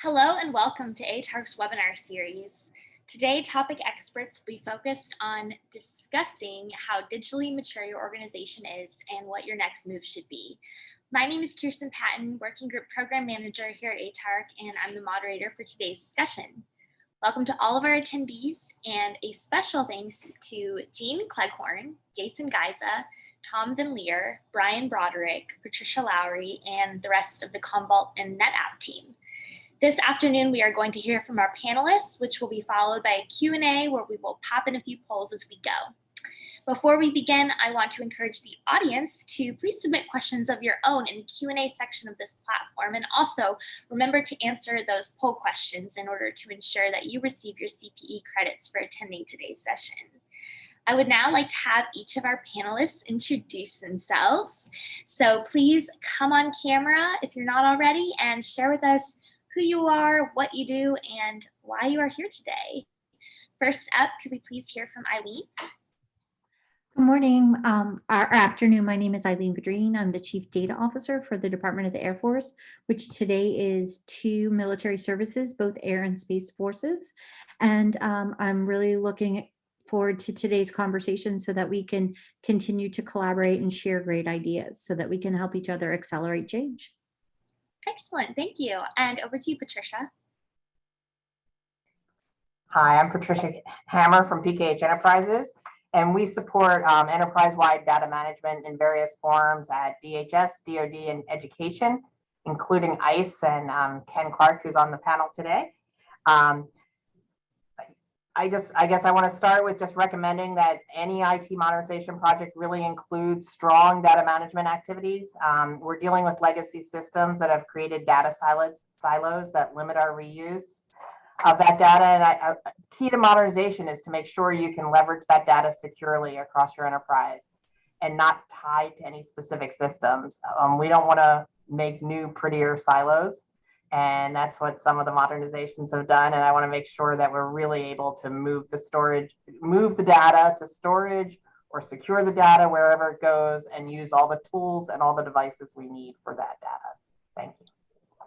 Hello and welcome to ATARC's webinar series. Today, topic experts will be focused on discussing how digitally mature your organization is and what your next move should be. My name is Kirsten Patton, Working Group Program Manager here at ATARC, and I'm the moderator for today's discussion. Welcome to all of our attendees, and a special thanks to Jean Cleghorn, Jason Geiza, Tom Van Leer, Brian Broderick, Patricia Lowry, and the rest of the Commvault and NetApp team. This afternoon, we are going to hear from our panelists, which will be followed by a Q&A where we will pop in a few polls as we go. Before we begin, I want to encourage the audience to please submit questions of your own in the Q&A section of this platform. And also remember to answer those poll questions in order to ensure that you receive your CPE credits for attending today's session. I would now like to have each of our panelists introduce themselves. So please come on camera if you're not already and share with us who you are, what you do, and why you are here today. First up, could we please hear from Eileen? Good morning, or afternoon. My name is Eileen Vadrine. I'm the Chief Data Officer for the Department of the Air Force, which today is 2 military services, both air and space forces. And I'm really looking forward to today's conversation so that we can continue to collaborate and share great ideas so that we can help each other accelerate change. Excellent, thank you. And over to you, Patricia. Hi, I'm Patricia Hammer from Pkh Enterprises, and we support enterprise-wide data management in various forms at DHS, DoD, and education, including ICE and Ken Clark, who's on the panel today. I guess I want to start with just recommending that any IT modernization project really includes strong data management activities. We're dealing with legacy systems that have created data silos that limit our reuse of that data. And key to modernization is to make sure you can leverage that data securely across your enterprise and not tied to any specific systems. We don't want to make new, prettier silos. And that's what some of the modernizations have done. And I want to make sure that we're really able to move the data to storage or secure the data wherever it goes and use all the tools and all the devices we need for that data. Thank you.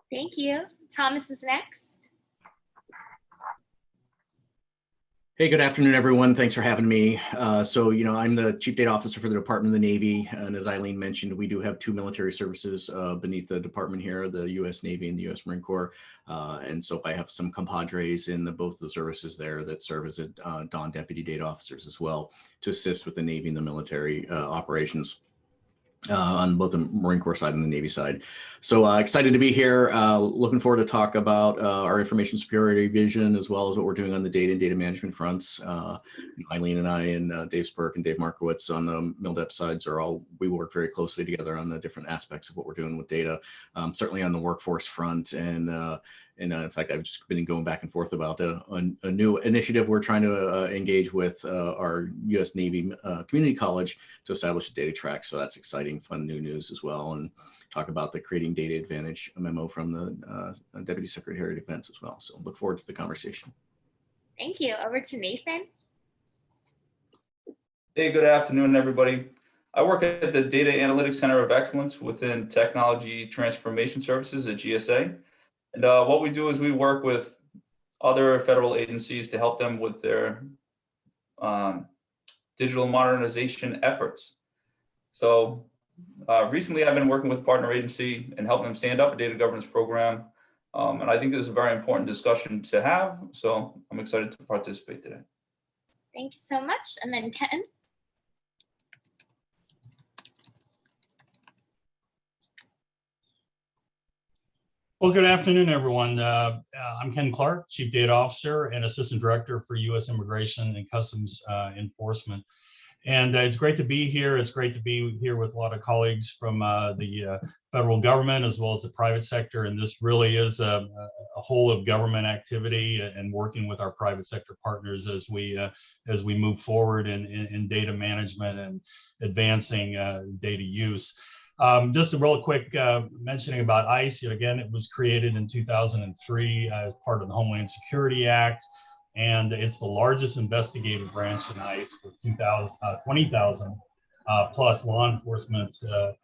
Thank you. Thomas is next. Hey, good afternoon, everyone. Thanks for having me. I'm the Chief Data Officer for the Department of the Navy. And as Eileen mentioned, we do have 2 military services beneath the department here, the U.S. Navy and the U.S. Marine Corps. And so I have some compadres in both the services there that serve as Dawn Deputy Data Officers as well to assist with the Navy and the military operations. On both the Marine Corps side and the Navy side. So excited to be here. Looking forward to talk about our information security vision, as well as what we're doing on the data and data management fronts. Eileen and I and Dave Spurk and Dave Markowitz on the MilDep sides we work very closely together on the different aspects of what we're doing with data, certainly on the workforce front. And in fact, I've just been going back and forth about a new initiative we're trying to engage with our U.S. Navy Community College to establish a data track. So that's exciting, fun new news as well. And talk about the Creating Data Advantage memo from the Deputy Secretary of Defense as well. So look forward to the conversation. Thank you. Over to Nathan. Hey, good afternoon, everybody. I work at the Data Analytics Center of Excellence within Technology Transformation Services at GSA. And what we do is we work with other federal agencies to help them with their digital modernization efforts. So recently I've been working with a partner agency and helping them stand up a data governance program. And I think this is a very important discussion to have. So I'm excited to participate today. Thank you so much. And then Ken. Well, good afternoon, everyone. I'm Ken Clark, Chief Data Officer and Assistant Director for U.S. Immigration and Customs Enforcement. And it's great to be here. It's great to be here with a lot of colleagues from the federal government as well as the private sector. And this really is a whole of government activity and working with our private sector partners as we move forward in data management and advancing data use. Just a real quick mentioning about ICE. Again, it was created in 2003 as part of the Homeland Security Act, and it's the largest investigative branch in ICE with 20,000 plus law enforcement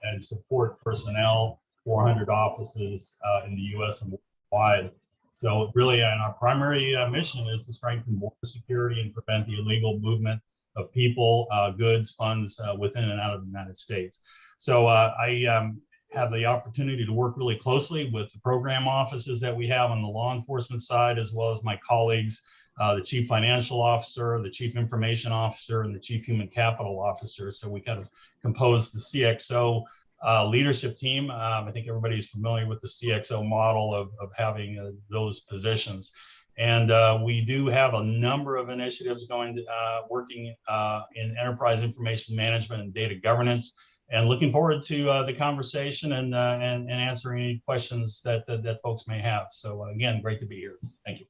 and support personnel, 400 offices in the U.S. and worldwide. So really, and our primary mission is to strengthen border security and prevent the illegal movement of people, goods, funds within and out of the United States. So I have the opportunity to work really closely with the program offices that we have on the law enforcement side, as well as my colleagues, the chief financial officer, the chief information officer, and the chief human capital officer. So we kind of compose the CXO leadership team. I think everybody's familiar with the CXO model of having those positions. And we do have a number of initiatives working in enterprise information management and data governance, and looking forward to the conversation and answering any questions that folks may have. So again, great to be here. Thank you.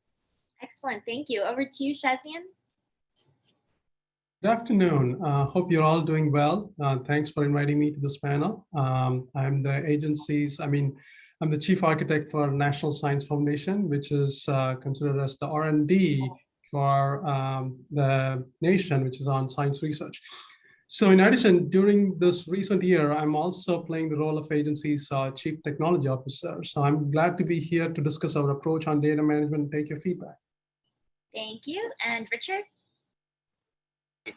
Excellent. Thank you. Over to you, Shazian. Good afternoon. Hope you're all doing well. Thanks for inviting me to this panel. I'm the chief architect for National Science Foundation, which is considered as the R&D for the nation, which is on science research. So in addition, during this recent year, I'm also playing the role of agency's chief technology officer. So I'm glad to be here to discuss our approach on data management and take your feedback. Thank you. And Richard?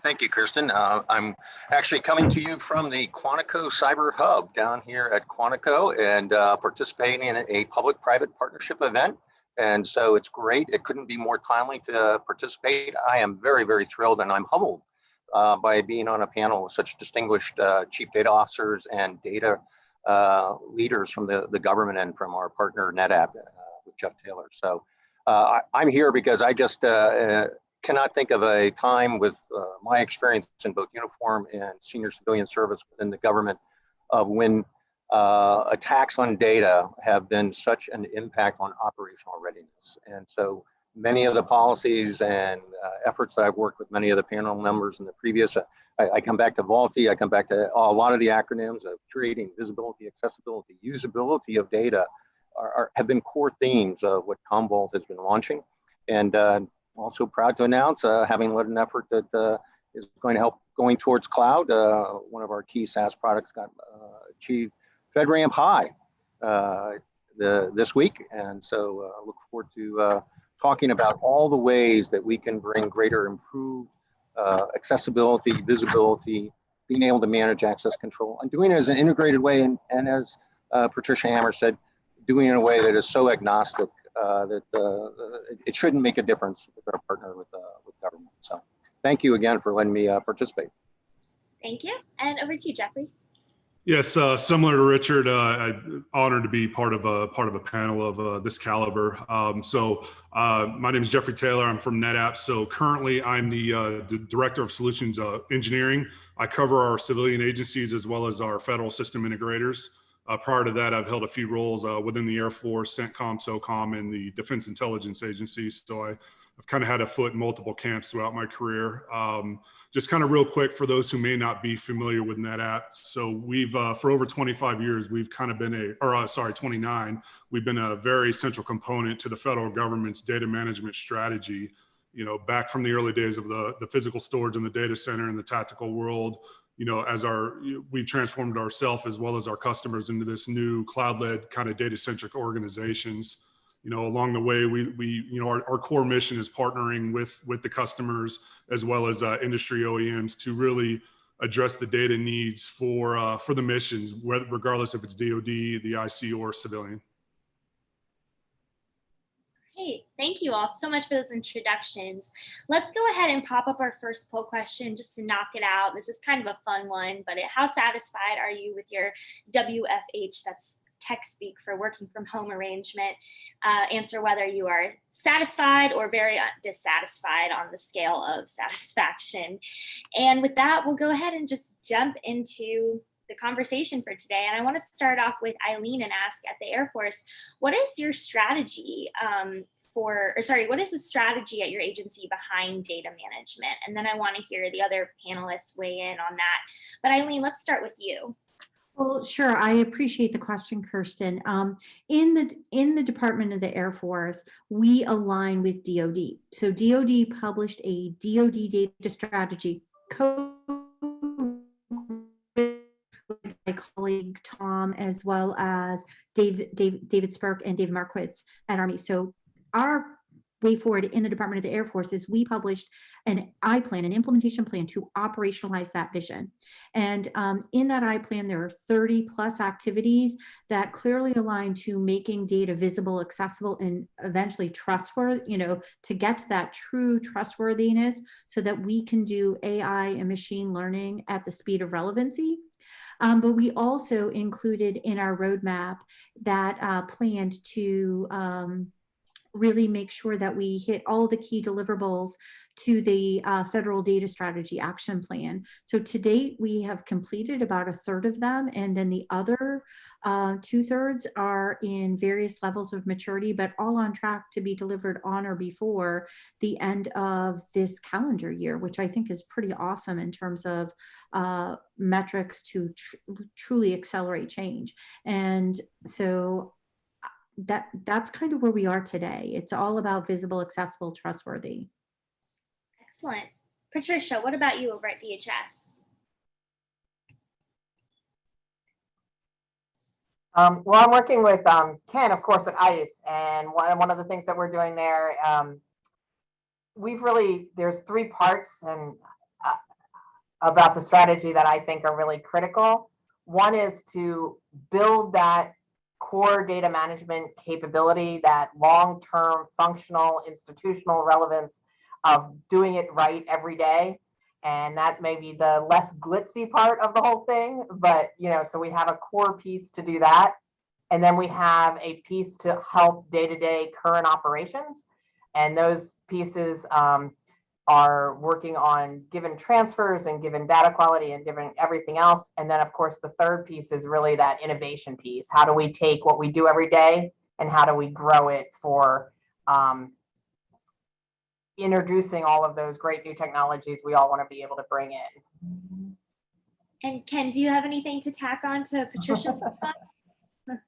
Thank you, Kirsten. I'm actually coming to you from the Quantico Cyber Hub down here at Quantico and participating in a public-private partnership event. And so it's great. It couldn't be more timely to participate. I am very, very thrilled, and I'm humbled by being on a panel with such distinguished chief data officers and data leaders from the government and from our partner NetApp with Jeff Taylor. So I'm here because I just cannot think of a time with my experience in both uniform and senior civilian service within the government of when attacks on data have been such an impact on operational readiness. And so many of the policies and efforts that I've worked with many of the panel members in the previous, I come back to VaultE, I come back to a lot of the acronyms of creating visibility, accessibility, usability of data have been core themes of what Commvault has been launching. And also proud to announce having led an effort that is going to help going towards cloud. One of our key SaaS products got achieved FedRAMP High this week. And so look forward to talking about all the ways that we can bring greater improved accessibility, visibility, being able to manage access control, and doing it as an integrated way. And as Patricia Hammer said, doing it in a way that is so agnostic that it shouldn't make a difference with our partner with government. So thank you again for letting me participate. Thank you. And over to you, Jeffrey. Yes, similar to Richard, I'm honored to be part of a panel of this caliber. My name is Jeffrey Taylor. I'm from NetApp. So currently, I'm the Director of Solutions Engineering. I cover our civilian agencies as well as our federal system integrators. Prior to that, I've held a few roles within the Air Force, CENTCOM, SOCOM, and the Defense Intelligence Agency. So I've kind of had a foot in multiple camps throughout my career. Just kind of real quick for those who may not be familiar with NetApp. So we've, for over 25 years, we've kind of been 29, we've been a very central component to the federal government's data management strategy. You know, back from the early days of the physical storage in the data center and the tactical world, you know, we've transformed ourselves as well as our customers into this new cloud-led kind of data-centric organizations. You know, along the way, our core mission is partnering with the customers as well as industry OEMs to really address the data needs for the missions, regardless if it's DoD, the IC, or civilian. Hey, thank you all so much for those introductions. Let's go ahead and pop up our first poll question just to knock it out. This is kind of a fun one, but how satisfied are you with your WFH, that's tech speak for working from home arrangement? Answer whether you are satisfied or very dissatisfied on the scale of satisfaction. And with that, we'll go ahead and just jump into the conversation for today. And I want to start off with Eileen and ask, at the Air Force, what is your strategy what is the strategy at your agency behind data management? And then I want to hear the other panelists weigh in on that. But Eileen, let's start with you. Well, sure. I appreciate the question, Kirsten. In the Department of the Air Force, we align with DoD. So DoD published a DoD data strategy code with my colleague Tom, as well as David Spurk and David Marquitz at Army. So our way forward in the Department of the Air Force is we published an I-plan, an implementation plan to operationalize that vision. And in that I-plan, there are 30 plus activities that clearly align to making data visible, accessible, and eventually trustworthy, to get to that true trustworthiness so that we can do AI and machine learning at the speed of relevancy. But we also included in our roadmap that planned to really make sure that we hit all the key deliverables to the federal data strategy action plan. So to date, we have completed about a third of them, and then the other 2/3 are in various levels of maturity, but all on track to be delivered on or before the end of this calendar year, which I think is pretty awesome in terms of metrics to truly accelerate change. And so that's kind of where we are today. It's all about visible, accessible, trustworthy. Excellent. Patricia, what about you over at DHS? Well, I'm working with Ken, of course, at ICE, and one of the things that we're doing there, there's 3 parts and about the strategy that I think are really critical. One is to build that core data management capability, that long-term functional institutional relevance of doing it right every day. And that may be the less glitzy part of the whole thing, but so we have a core piece to do that. And then we have a piece to help day-to-day current operations. And those pieces are working on given transfers and given data quality and given everything else. And then of course, the third piece is really that innovation piece. How do we take what we do every day and how do we grow it for introducing all of those great new technologies we all want to be able to bring in. And Ken, do you have anything to tack on to Patricia's response?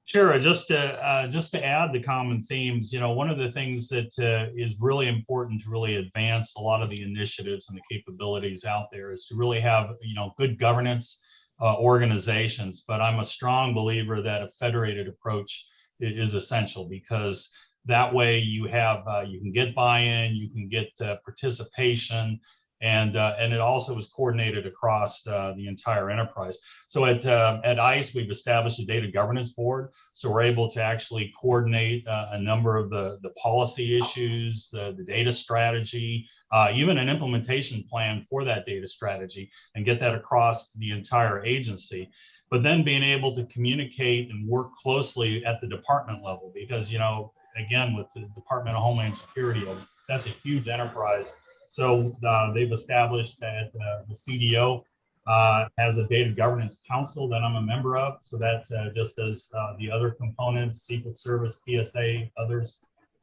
Sure. Just to add the common themes, one of the things that is really important to really advance a lot of the initiatives and the capabilities out there is to really have, good governance organizations. But I'm a strong believer that a federated approach is essential, because that way you have you can get buy-in, you can get participation, and it also is coordinated across the entire enterprise. So at ICE, we've established a data governance board, so we're able to actually coordinate a number of the policy issues, the data strategy, even an implementation plan for that data strategy, and get that across the entire agency. But then being able to communicate and work closely at the department level, because again, with the Department of Homeland Security, that's a huge enterprise. So they've established that the CDO has a data governance council that I'm a member of. So that just as the other components, Secret Service, TSA, others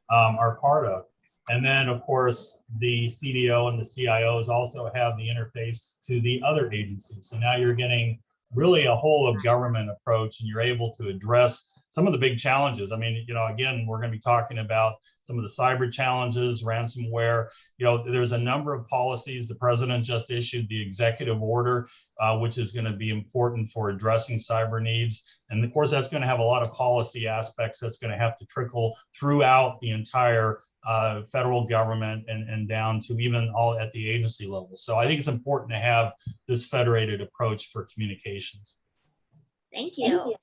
are part of. And then, of course, the CDO and the CIOs also have the interface to the other agencies. So now you're getting really a whole of government approach, and you're able to address some of the big challenges. I mean, again, we're going to be talking about some of the cyber challenges, ransomware. There's a number of policies. The president just issued the executive order, which is going to be important for addressing cyber needs. And of course, that's going to have a lot of policy aspects that's going to have to trickle throughout the entire federal government and down to even all at the agency level. So I think it's important to have this federated approach for communications. Thank you.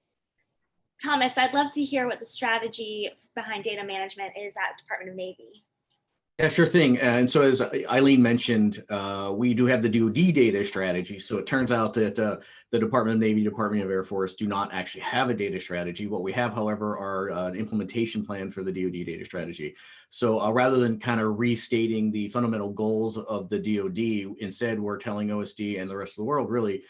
Thomas, I'd love to hear what the strategy behind data management is at Department of Navy. Yeah, sure thing. And so as Eileen mentioned, we do have the DoD data strategy. So it turns out that the Department of Navy, Department of Air Force do not actually have a data strategy. What we have, however, are an implementation plan for the DoD data strategy. So rather than kind of restating the fundamental goals of the DoD, instead we're telling OSD and the rest of the world really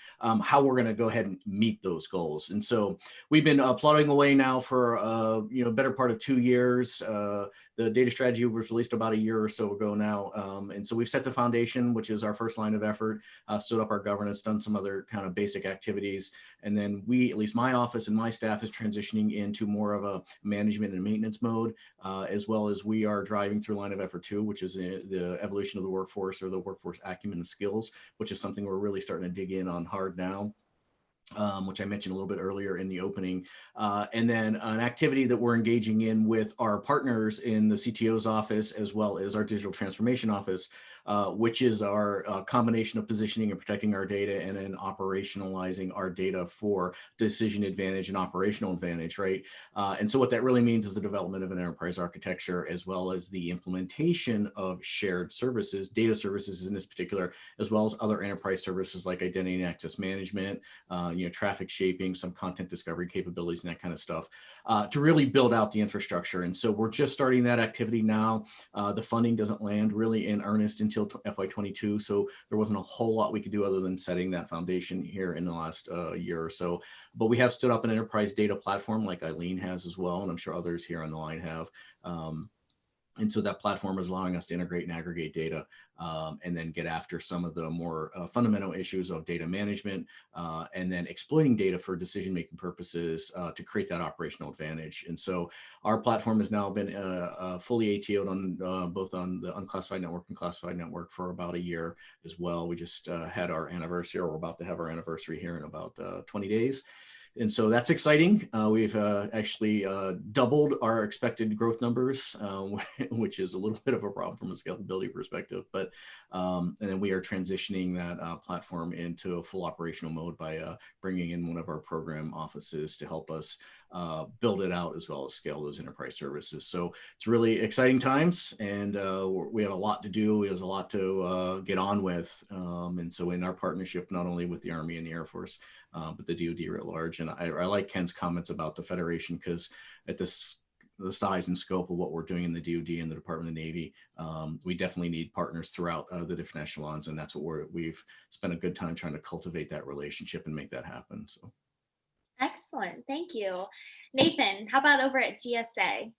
how we're going to go ahead and meet those goals. And so we've been plodding away now for better part of 2 years. The data strategy was released about a year or so ago now. And so we've set the foundation, which is our first line of effort, stood up our governance, done some other kind of basic activities. And then we, at least my office and my staff, is transitioning into more of a management and maintenance mode, as well as we are driving through line of effort 2, which is the evolution of the workforce, or the workforce acumen and skills, which is something we're really starting to dig in on hard now. which I mentioned a little bit earlier in the opening. And then an activity that we're engaging in with our partners in the CTO's office, as well as our digital transformation office, which is our combination of positioning and protecting our data and then operationalizing our data for decision advantage and operational advantage, right? And so what that really means is the development of an enterprise architecture, as well as the implementation of shared services, data services in this particular, as well as other enterprise services like identity and access management, traffic shaping, some content discovery capabilities and that kind of stuff, to really build out the infrastructure. And so we're just starting that activity now. The funding doesn't land really in earnest until FY22. So there wasn't a whole lot we could do other than setting that foundation here in the last year or so. But we have stood up an enterprise data platform like Eileen has as well, and I'm sure others here on the line have. And so that platform is allowing us to integrate and aggregate data and then get after some of the more fundamental issues of data management and then exploiting data for decision-making purposes to create that operational advantage. And so our platform has now been fully ATO'd on both on the unclassified network and classified network for about a year as well. We just had our anniversary, or we're about to have our anniversary here in about 20 days. And so that's exciting. We've actually doubled our expected growth numbers, which is a little bit of a problem from a scalability perspective. But and then we are transitioning that platform into a full operational mode by bringing in one of our program offices to help us build it out as well as scale those enterprise services. So it's really exciting times, and we have a lot to do. There's a lot to get on with. And so in our partnership, not only with the Army and the Air Force, but the DoD writ large. And I like Ken's comments about the Federation, because at the size and scope of what we're doing in the DoD and the Department of the Navy, we definitely need partners throughout the different echelons. And that's what we've spent a good time trying to cultivate that relationship and make that happen. So. Excellent, thank you. Nathan, how about over at GSA?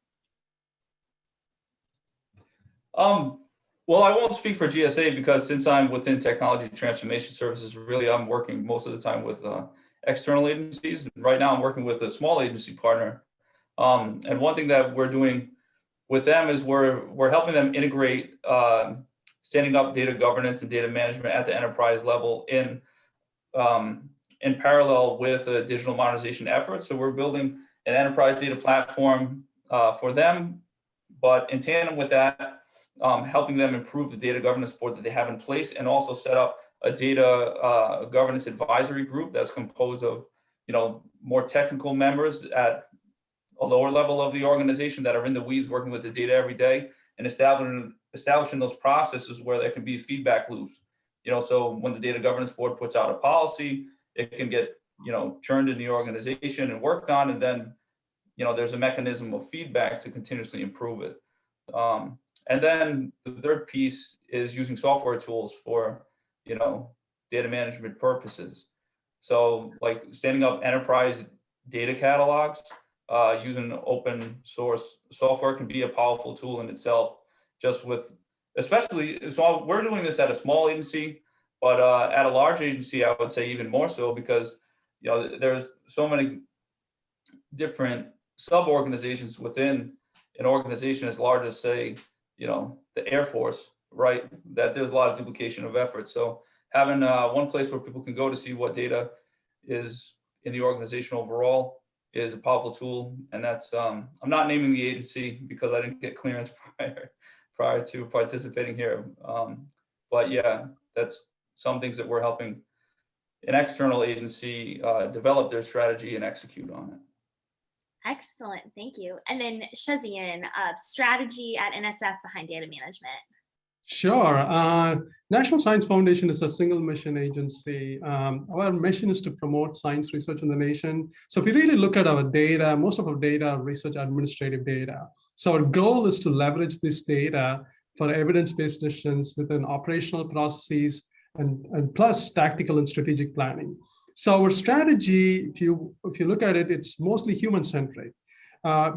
Well, I won't speak for GSA because since I'm within technology transformation services, really I'm working most of the time with external agencies. Right now I'm working with a small agency partner. And one thing that we're doing with them is we're helping them integrate standing up data governance and data management at the enterprise level in parallel with a digital modernization effort. So we're building an enterprise data platform for them, but in tandem with that, helping them improve the data governance board that they have in place, and also set up a data governance advisory group that's composed of, more technical members at a lower level of the organization that are in the weeds working with the data every day, and establishing those processes where there can be feedback loops. So when the data governance board puts out a policy, it can get, churned in the organization and worked on, and then, there's a mechanism of feedback to continuously improve it. And then the third piece is using software tools for, data management purposes. So like standing up enterprise data catalogs using open source software can be a powerful tool in itself, especially, so we're doing this at a small agency, but at a large agency, I would say even more so, because, there's so many different sub-organizations within an organization as large as, say, the Air Force, right? That there's a lot of duplication of effort. So having one place where people can go to see what data is in the organization overall is a powerful tool. And that's, I'm not naming the agency because I didn't get clearance prior to participating here. But yeah, that's some things that we're helping an external agency develop their strategy and execute on it. Excellent, thank you. And then Shazian, strategy at NSF behind data management. Sure. National Science Foundation is a single mission agency. Our mission is to promote science research in the nation. So if we really look at our data, most of our data are research administrative data. So our goal is to leverage this data for evidence-based decisions within operational processes and plus tactical and strategic planning. So our strategy, if you look at it, it's mostly human-centric.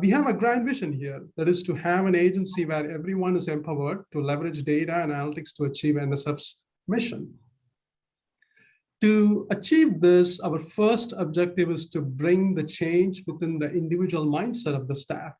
We have a grand vision here, that is to have an agency where everyone is empowered to leverage data and analytics to achieve NSF's mission. To achieve this, our first objective is to bring the change within the individual mindset of the staff,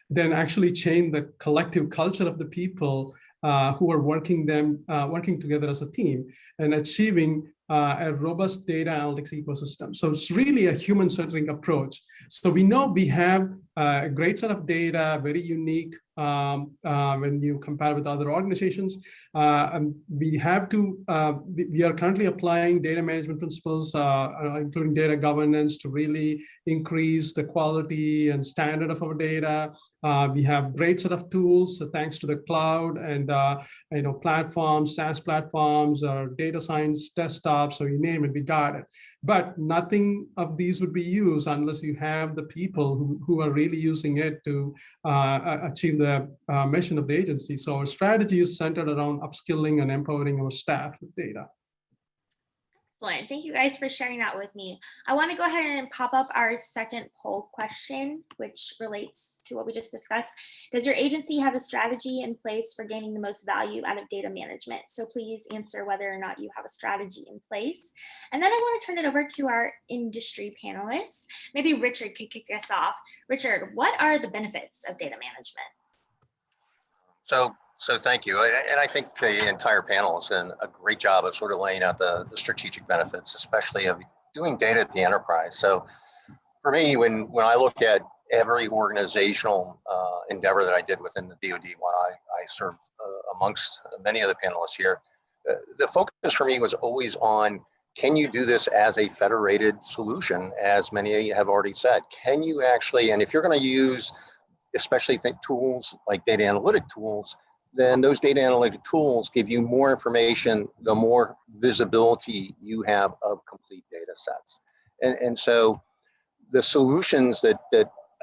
then actually change the collective culture of the people, who are working together as a team and achieving a robust data analytics ecosystem. So it's really a human-centric approach. So we know we have a great set of data, very unique when you compare with other organizations. And we have to, we are currently applying data management principles, including data governance, to really increase the quality and standard of our data. We have great set of tools thanks to the cloud and platforms, SaaS platforms, or data science desktops, so you name it, we got it. But nothing of these would be used unless you have the people who are really using it to achieve the mission of the agency. So our strategy is centered around upskilling and empowering our staff with data. Excellent. Thank you guys for sharing that with me. I want to go ahead and pop up our second poll question, which relates to what we just discussed. Does your agency have a strategy in place for gaining the most value out of data management? So please answer whether or not you have a strategy in place. And then I want to turn it over to our industry panelists. Maybe Richard could kick us off. Richard, what are the benefits of data management? So thank you. And I think the entire panel has done a great job of sort of laying out the strategic benefits, especially of doing data at the enterprise. So for me, when I look at every organizational endeavor that I did within the DoD while I served amongst many of the panelists here, the focus for me was always on, can you do this as a federated solution, as many of you have already said? Can you actually, and if you're going to use, especially tools like data analytic tools, then those data analytic tools give you more information, the more visibility you have of complete data sets. And so the solutions that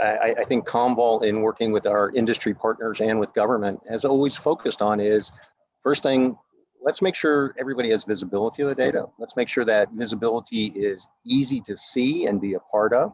I think Commvault, in working with our industry partners and with government, has always focused on is, first thing, let's make sure everybody has visibility of the data. Let's make sure that visibility is easy to see and be a part of.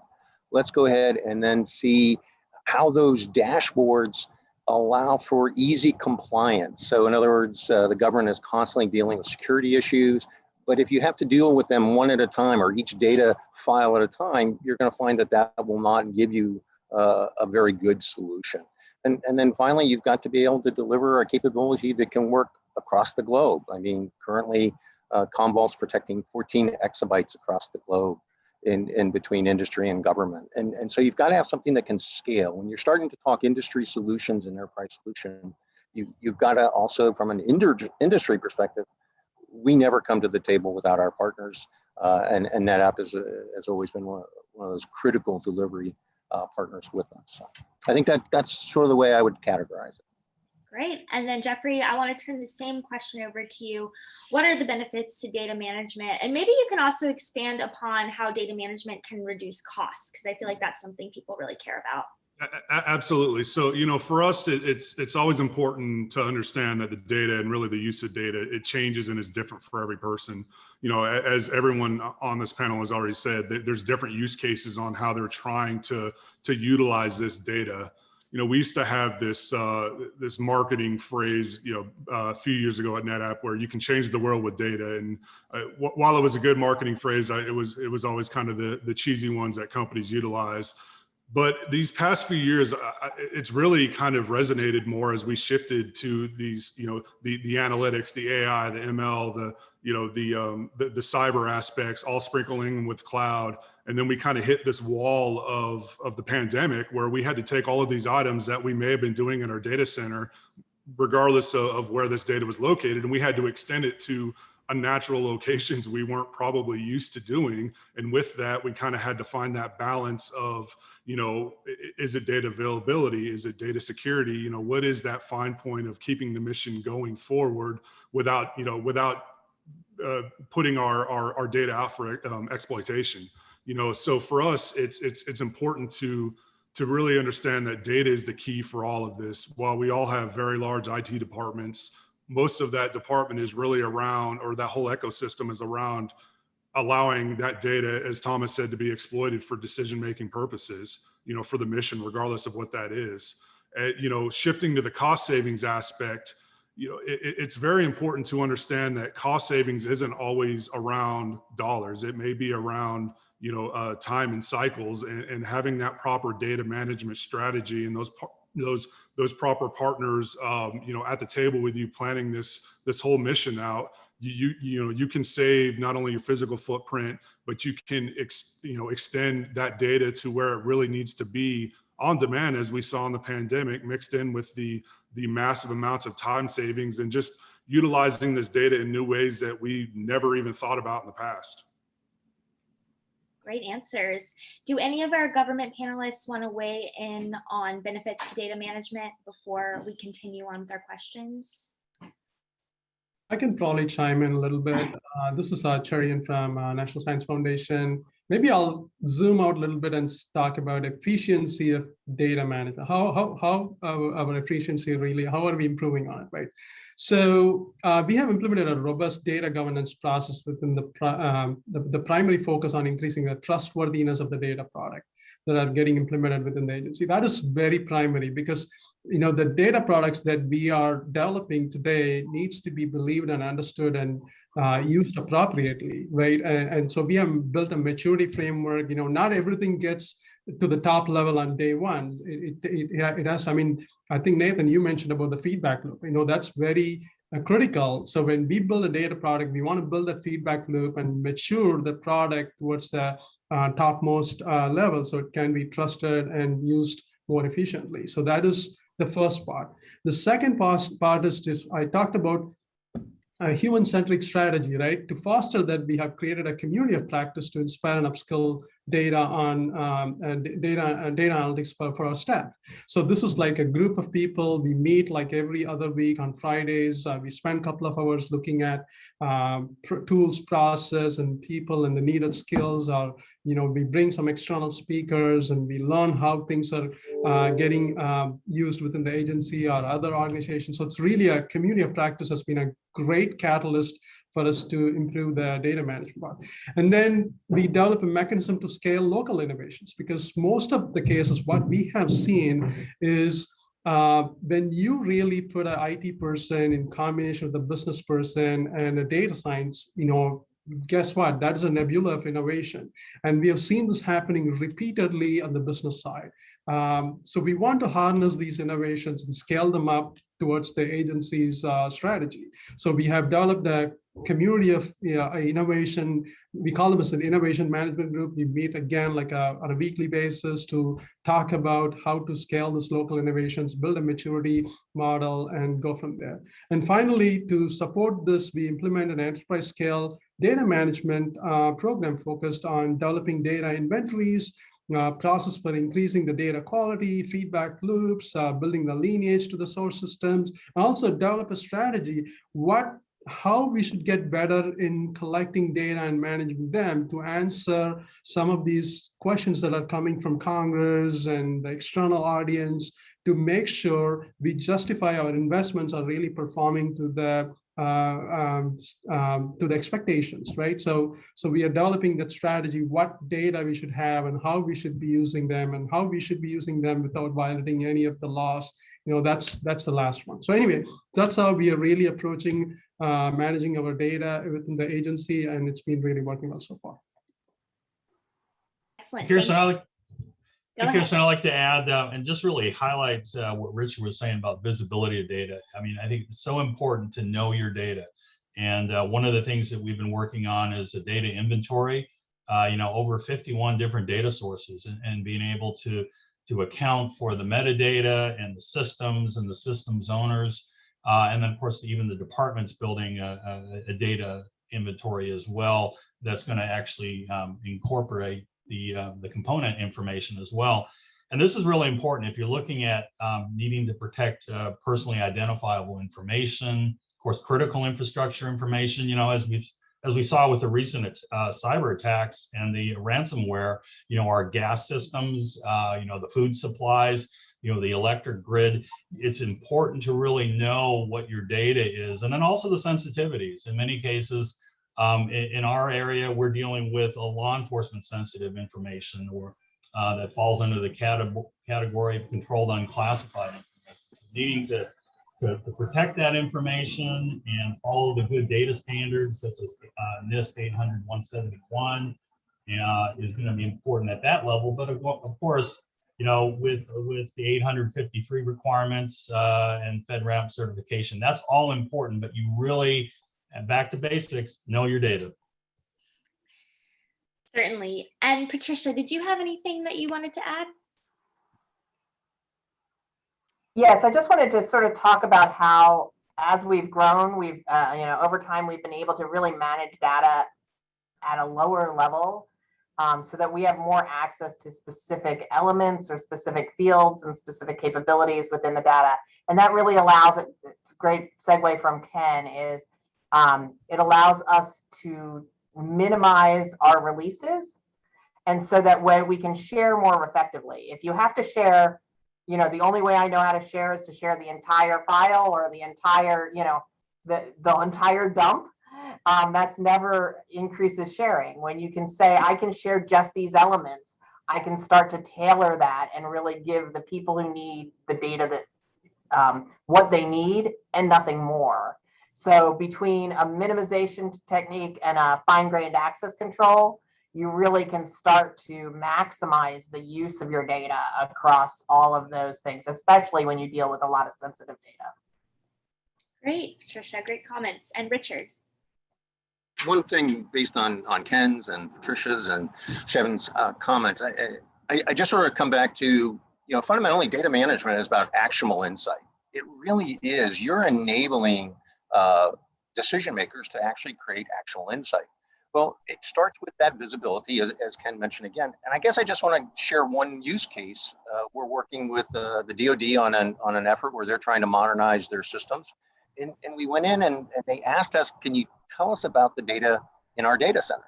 Let's go ahead and then see how those dashboards allow for easy compliance. So in other words, the government is constantly dealing with security issues, but if you have to deal with them one at a time or each data file at a time, you're going to find that will not give you a very good solution. And then finally, you've got to be able to deliver a capability that can work across the globe. I mean, currently, Commvault's protecting 14 exabytes across the globe in between industry and government. And so you've got to have something that can scale. When you're starting to talk industry solutions and enterprise solution, you've got to also, from an industry perspective, we never come to the table without our partners. And NetApp has always been one of those critical delivery partners with us. So I think that's sort of the way I would categorize it. Great. And then Jeffrey, I want to turn the same question over to you. What are the benefits to data management? And maybe you can also expand upon how data management can reduce costs, because I feel like that's something people really care about. Absolutely. So, for us, it's always important to understand that the data and really the use of data, it changes and is different for every person. As everyone on this panel has already said, there's different use cases on how they're trying to utilize this data. We used to have this marketing phrase, a few years ago at NetApp, where you can change the world with data. And while it was a good marketing phrase, it was always kind of the cheesy ones that companies utilize. But these past few years, it's really kind of resonated more as we shifted to these, the analytics, the AI, the ML, the cyber aspects, all sprinkling with cloud. And then we kind of hit this wall of the pandemic, where we had to take all of these items that we may have been doing in our data center, regardless of where this data was located, and we had to extend it to unnatural locations we weren't probably used to doing. And with that, we kind of had to find that balance of, is it data availability? Is it data security? What is that fine point of keeping the mission going forward without putting our data out for exploitation? So for us, it's important to really understand that data is the key for all of this. While we all have very large IT departments, most of that department is really around, or that whole ecosystem is around, allowing that data, as Thomas said, to be exploited for decision-making purposes, for the mission, regardless of what that is. Shifting to the cost savings aspect, it's very important to understand that cost savings isn't always around dollars. It may be around, time and cycles, and having that proper data management strategy and those those proper partners, at the table with you planning this whole mission out, you can save not only your physical footprint, but you can extend that data to where it really needs to be on demand, as we saw in the pandemic, mixed in with the massive amounts of time savings and just utilizing this data in new ways that we never even thought about in the past. Great answers. Do any of our government panelists want to weigh in on benefits to data management before we continue on with our questions? I can probably chime in a little bit. This is Cherian from National Science Foundation. Maybe I'll zoom out a little bit and talk about efficiency of data management. How our efficiency really, how are we improving on it, right? So we have implemented a robust data governance process within the primary focus on increasing the trustworthiness of the data product that are getting implemented within the agency. That is very primary because the data products that we are developing today needs to be believed and understood and used appropriately, right? And so we have built a maturity framework. Not everything gets to the top level on day one. It has. I mean, I think Nathan, you mentioned about the feedback loop. That's very critical. So when we build a data product, we want to build that feedback loop and mature the product towards the topmost level, so it can be trusted and used more efficiently. So that is the first part. The second part is just, I talked about a human-centric strategy, right? To foster that, we have created a community of practice to inspire and upskill data on data analytics for our staff. So this is like a group of people. We meet like every other week on Fridays. We spend a couple of hours looking at tools, process, and people and the needed skills. We bring some external speakers and we learn how things are getting used within the agency or other organizations. So it's really a community of practice has been a great catalyst for us to improve the data management part. And then we develop a mechanism to scale local innovations, because most of the cases, what we have seen is when you really put an IT person in combination with a business person and a data science, guess what? That is a nebula of innovation. And we have seen this happening repeatedly on the business side. So we want to harness these innovations and scale them up towards the agency's strategy. So we have developed a community of innovation. We call them as an innovation management group. We meet again like on a weekly basis to talk about how to scale this local innovations, build a maturity model, and go from there. And finally, to support this, we implement an enterprise scale data management program focused on developing data inventories, process for increasing the data quality, feedback loops, building the lineage to the source systems, and also develop a strategy how we should get better in collecting data and managing them to answer some of these questions that are coming from Congress and the external audience, to make sure we justify our investments are really performing to the expectations, right? So we are developing that strategy, what data we should have and how we should be using them and how we should be using them without violating any of the laws. That's the last one. So anyway, that's how we are really approaching managing our data within the agency, and it's been really working well so far. Excellent. Kirsten, I'd like to add and just really highlight what Richard was saying about visibility of data. I mean, I think it's so important to know your data. And one of the things that we've been working on is a data inventory, over 51 different data sources, and being able to account for the metadata and the systems owners. And then, of course, even the department's building a data inventory as well that's going to actually incorporate the component information as well. And this is really important if you're looking at needing to protect personally identifiable information, of course, critical infrastructure information. As we saw with the recent cyber attacks and the ransomware, our gas systems, the food supplies, the electric grid. It's important to really know what your data is, and then also the sensitivities. In many cases, in our area, we're dealing with a law enforcement sensitive information, or that falls under the category of controlled unclassified information. So needing to protect that information and follow the good data standards such as NIST 800-171 is going to be important at that level. But of course, with the 853 requirements and FedRAMP certification. That's all important, but you really, and back to basics, know your data. Certainly. And Patricia, did you have anything that you wanted to add? Yes, I just wanted to sort of talk about how, as we've grown, we've, over time, we've been able to really manage data at a lower level, so that we have more access to specific elements or specific fields and specific capabilities within the data. And that really allows it, it's a great segue from Ken, is it allows us to minimize our releases, and so that way we can share more effectively. If you have to share, the only way I know how to share is to share the entire file or the entire, the entire dump. That's never increases sharing. When you can say, I can share just these elements, I can start to tailor that and really give the people who need the data that what they need and nothing more. So between a minimization technique and a fine-grained access control, you really can start to maximize the use of your data across all of those things, especially when you deal with a lot of sensitive data. Great, Patricia, great comments. And Richard. One thing based on Ken's and Patricia's and Shevin's comments, I just sort of come back to, fundamentally data management is about actionable insight. It really is. You're enabling decision makers to actually create actionable insight. Well, it starts with that visibility, as Ken mentioned again. And I guess I just want to share one use case. We're working with the DoD on an effort where they're trying to modernize their systems. And we went in and they asked us, can you tell us about the data in our data center?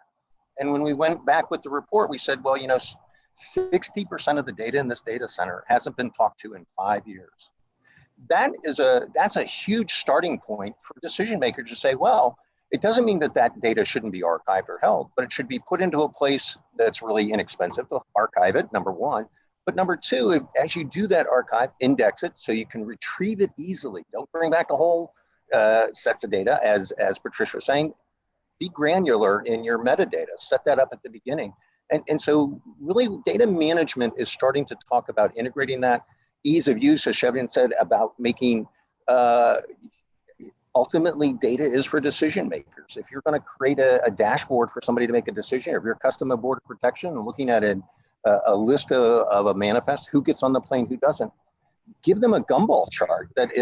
And when we went back with the report, we said, well, 60% of the data in this data center hasn't been talked to in 5 years. That's a huge starting point for decision makers to say, well, it doesn't mean that data shouldn't be archived or held, but it should be put into a place that's really inexpensive to archive it, number one. But number two, as you do that archive, index it so you can retrieve it easily. Don't bring back the whole sets of data, as Patricia was saying. Be granular in your metadata. Set that up at the beginning. And so really data management is starting to talk about integrating that. Ease of use, as Shevin said, about making, ultimately data is for decision makers. If you're going to create a dashboard for somebody to make a decision, or if you're custom of border protection and looking at a list of a manifest, who gets on the plane, who doesn't, give them a gumball chart that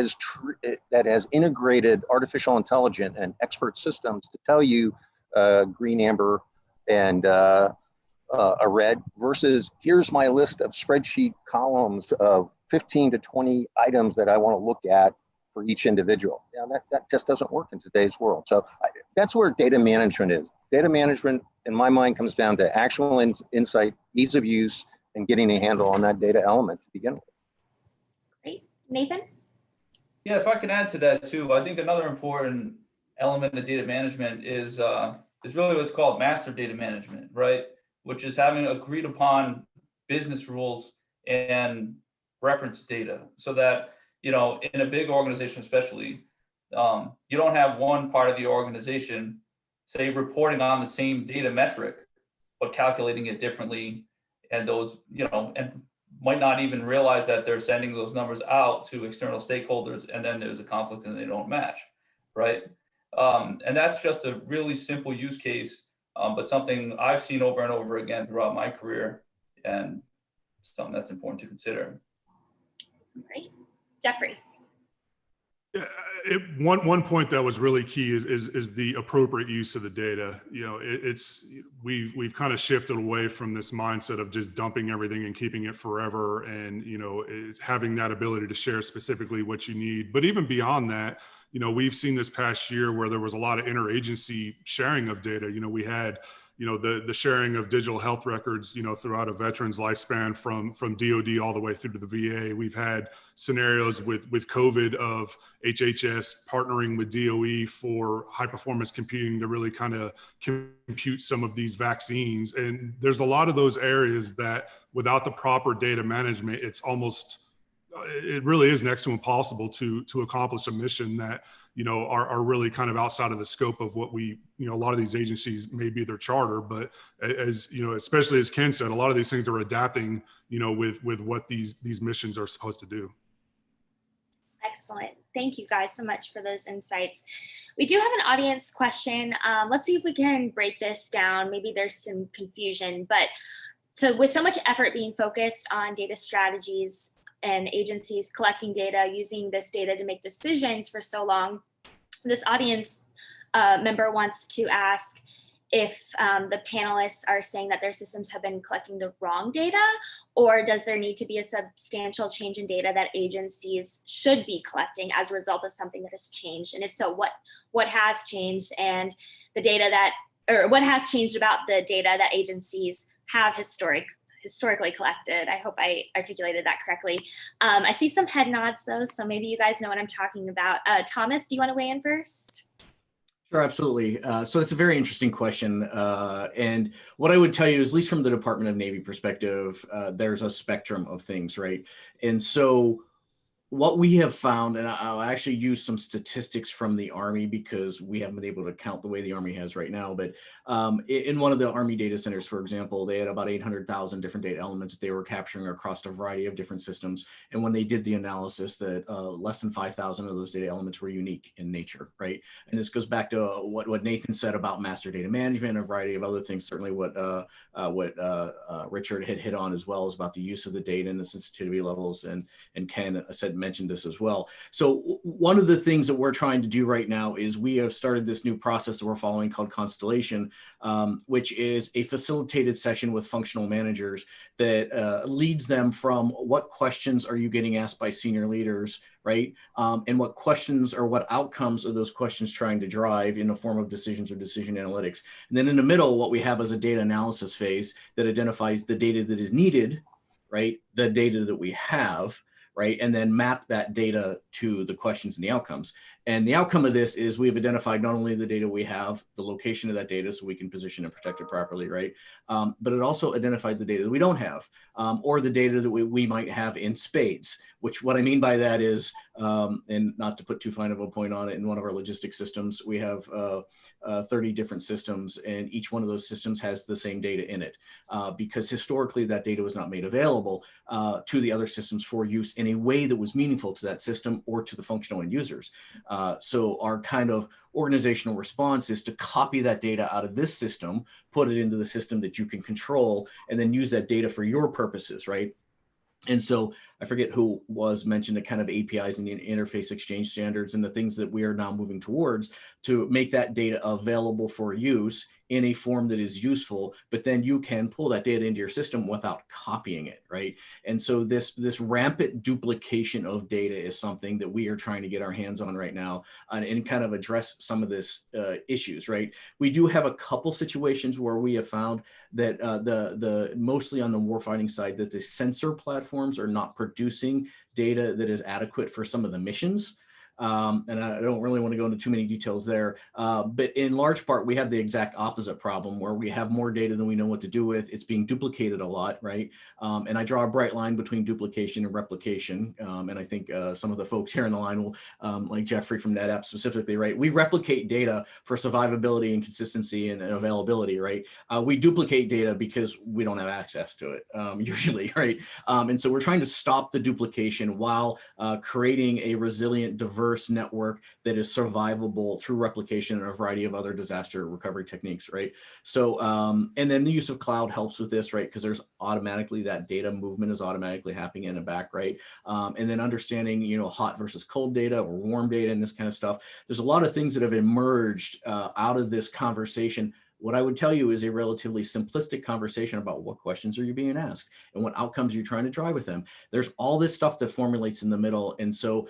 has integrated artificial intelligence and expert systems to tell you green, amber, and a red versus here's my list of spreadsheet columns of 15 to 20 items that I want to look at for each individual. That just doesn't work in today's world. So that's where data management is. Data management, in my mind, comes down to actual insight, ease of use, and getting a handle on that data element to begin with. Great. Nathan? Yeah, if I can add to that too, I think another important element of data management is really what's called master data management, right? Which is having agreed upon business rules and reference data so that, in a big organization especially, you don't have one part of the organization, say, reporting on the same data metric, but calculating it differently. And those, and might not even realize that they're sending those numbers out to external stakeholders, and then there's a conflict and they don't match, right? And that's just a really simple use case, but something I've seen over and over again throughout my career, and something that's important to consider. Great. Jeffrey. Yeah, one point that was really key is the appropriate use of the data. We've kind of shifted away from this mindset of just dumping everything and keeping it forever, and it's having that ability to share specifically what you need. But even beyond that, we've seen this past year where there was a lot of interagency sharing of data. We had the sharing of digital health records, throughout a veteran's lifespan from DOD all the way through to the VA. We've had scenarios with COVID of HHS partnering with DOE for high performance computing to really kind of compute some of these vaccines. And there's a lot of those areas that without the proper data management, it's almost it really is next to impossible to accomplish a mission that, you know, are really kind of outside of the scope of what we, you know, a lot of these agencies may be their charter, but as, you know, especially as Ken said, a lot of these things are adapting, you know, with what these missions are supposed to do. Excellent. Thank you guys so much for those insights. We do have an audience question. Let's see if we can break this down. Maybe there's some confusion, but so with so much effort being focused on data strategies and agencies collecting data, using this data to make decisions for so long, this audience member wants to ask if the panelists are saying that their systems have been collecting the wrong data, or does there need to be a substantial change in data that agencies should be collecting as a result of something that has changed? And if so, what has changed, and the data that, or what has changed about the data that agencies have historically collected? I hope I articulated that correctly. I see some head nods though, so maybe you guys know what I'm talking about. Thomas, do you want to weigh in first? Sure, absolutely. So it's a very interesting question. And what I would tell you is, at least from the Department of Navy perspective, there's a spectrum of things, right? And so what we have found, and I'll actually use some statistics from the Army because we haven't been able to count the way the Army has right now, but in one of the Army data centers, for example, they had about 800,000 different data elements that they were capturing across a variety of different systems. And when they did the analysis, that less than 5,000 of those data elements were unique in nature, right? And this goes back to what Nathan said about master data management, a variety of other things, certainly what Richard had hit on as well, is about the use of the data and the sensitivity levels, and Ken mentioned this as well. So one of the things that we're trying to do right now is we have started this new process that we're following called Constellation, which is a facilitated session with functional managers that leads them from what questions are you getting asked by senior leaders, right? And what questions or what outcomes are those questions trying to drive in the form of decisions or decision analytics. And then in the middle, what we have is a data analysis phase that identifies the data that is needed, right? The data that we have, right? And then map that data to the questions and the outcomes. And the outcome of this is we've identified not only the data we have, the location of that data so we can position and protect it properly, right? But it also identified the data that we don't have, or the data that we might have in spades, which what I mean by that is, and not to put too fine of a point on it, in one of our logistics systems, we have 30 different systems, and each one of those systems has the same data in it, because historically that data was not made available to the other systems for use in a way that was meaningful to that system or to the functional end users. So our kind of organizational response is to copy that data out of this system, put it into the system that you can control, and then use that data for your purposes, right? And so I forget who was mentioned the kind of APIs and the interface exchange standards and the things that we are now moving towards to make that data available for use in a form that is useful, but then you can pull that data into your system without copying it, right? And so this rampant duplication of data is something that we are trying to get our hands on right now and kind of address some of this issues, right? We do have a couple situations where we have found that the mostly on the warfighting side, that the sensor platforms are not producing data that is adequate for some of the missions. And I don't really want to go into too many details there, but in large part, we have the exact opposite problem where we have more data than we know what to do with. It's being duplicated a lot, right? And I draw a bright line between duplication and replication. And I think some of the folks here on the line will, like Jeffrey from NetApp specifically, right? We replicate data for survivability and consistency and availability, right? We duplicate data because we don't have access to it, usually, right? And so we're trying to stop the duplication while creating a resilient, diverse network that is survivable through replication and a variety of other disaster recovery techniques, right? So, and then the use of cloud helps with this, right? Because there's automatically that data movement is automatically happening in the back, right? And then understanding, you know, hot versus cold data or warm data and this kind of stuff. There's a lot of things that have emerged out of this conversation. What I would tell you is a relatively simplistic conversation about what questions are you being asked and what outcomes you're trying to drive with them. There's all this stuff that formulates in the middle. And so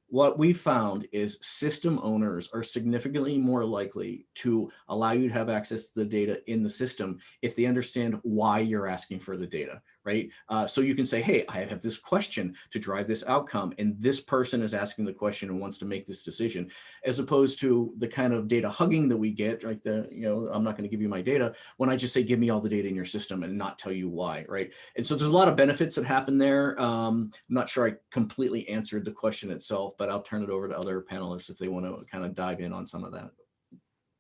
what we found is system owners are significantly more likely to allow you to have access to the data in the system if they understand why you're asking for the data, right? So you can say, hey, I have this question to drive this outcome, and this person is asking the question and wants to make this decision, as opposed to the kind of data hugging that we get, like I'm not going to give you my data, when I just say, give me all the data in your system and not tell you why, right? And so there's a lot of benefits that happen there. I'm not sure I completely answered the question itself, but I'll turn it over to other panelists if they want to kind of dive in on some of that.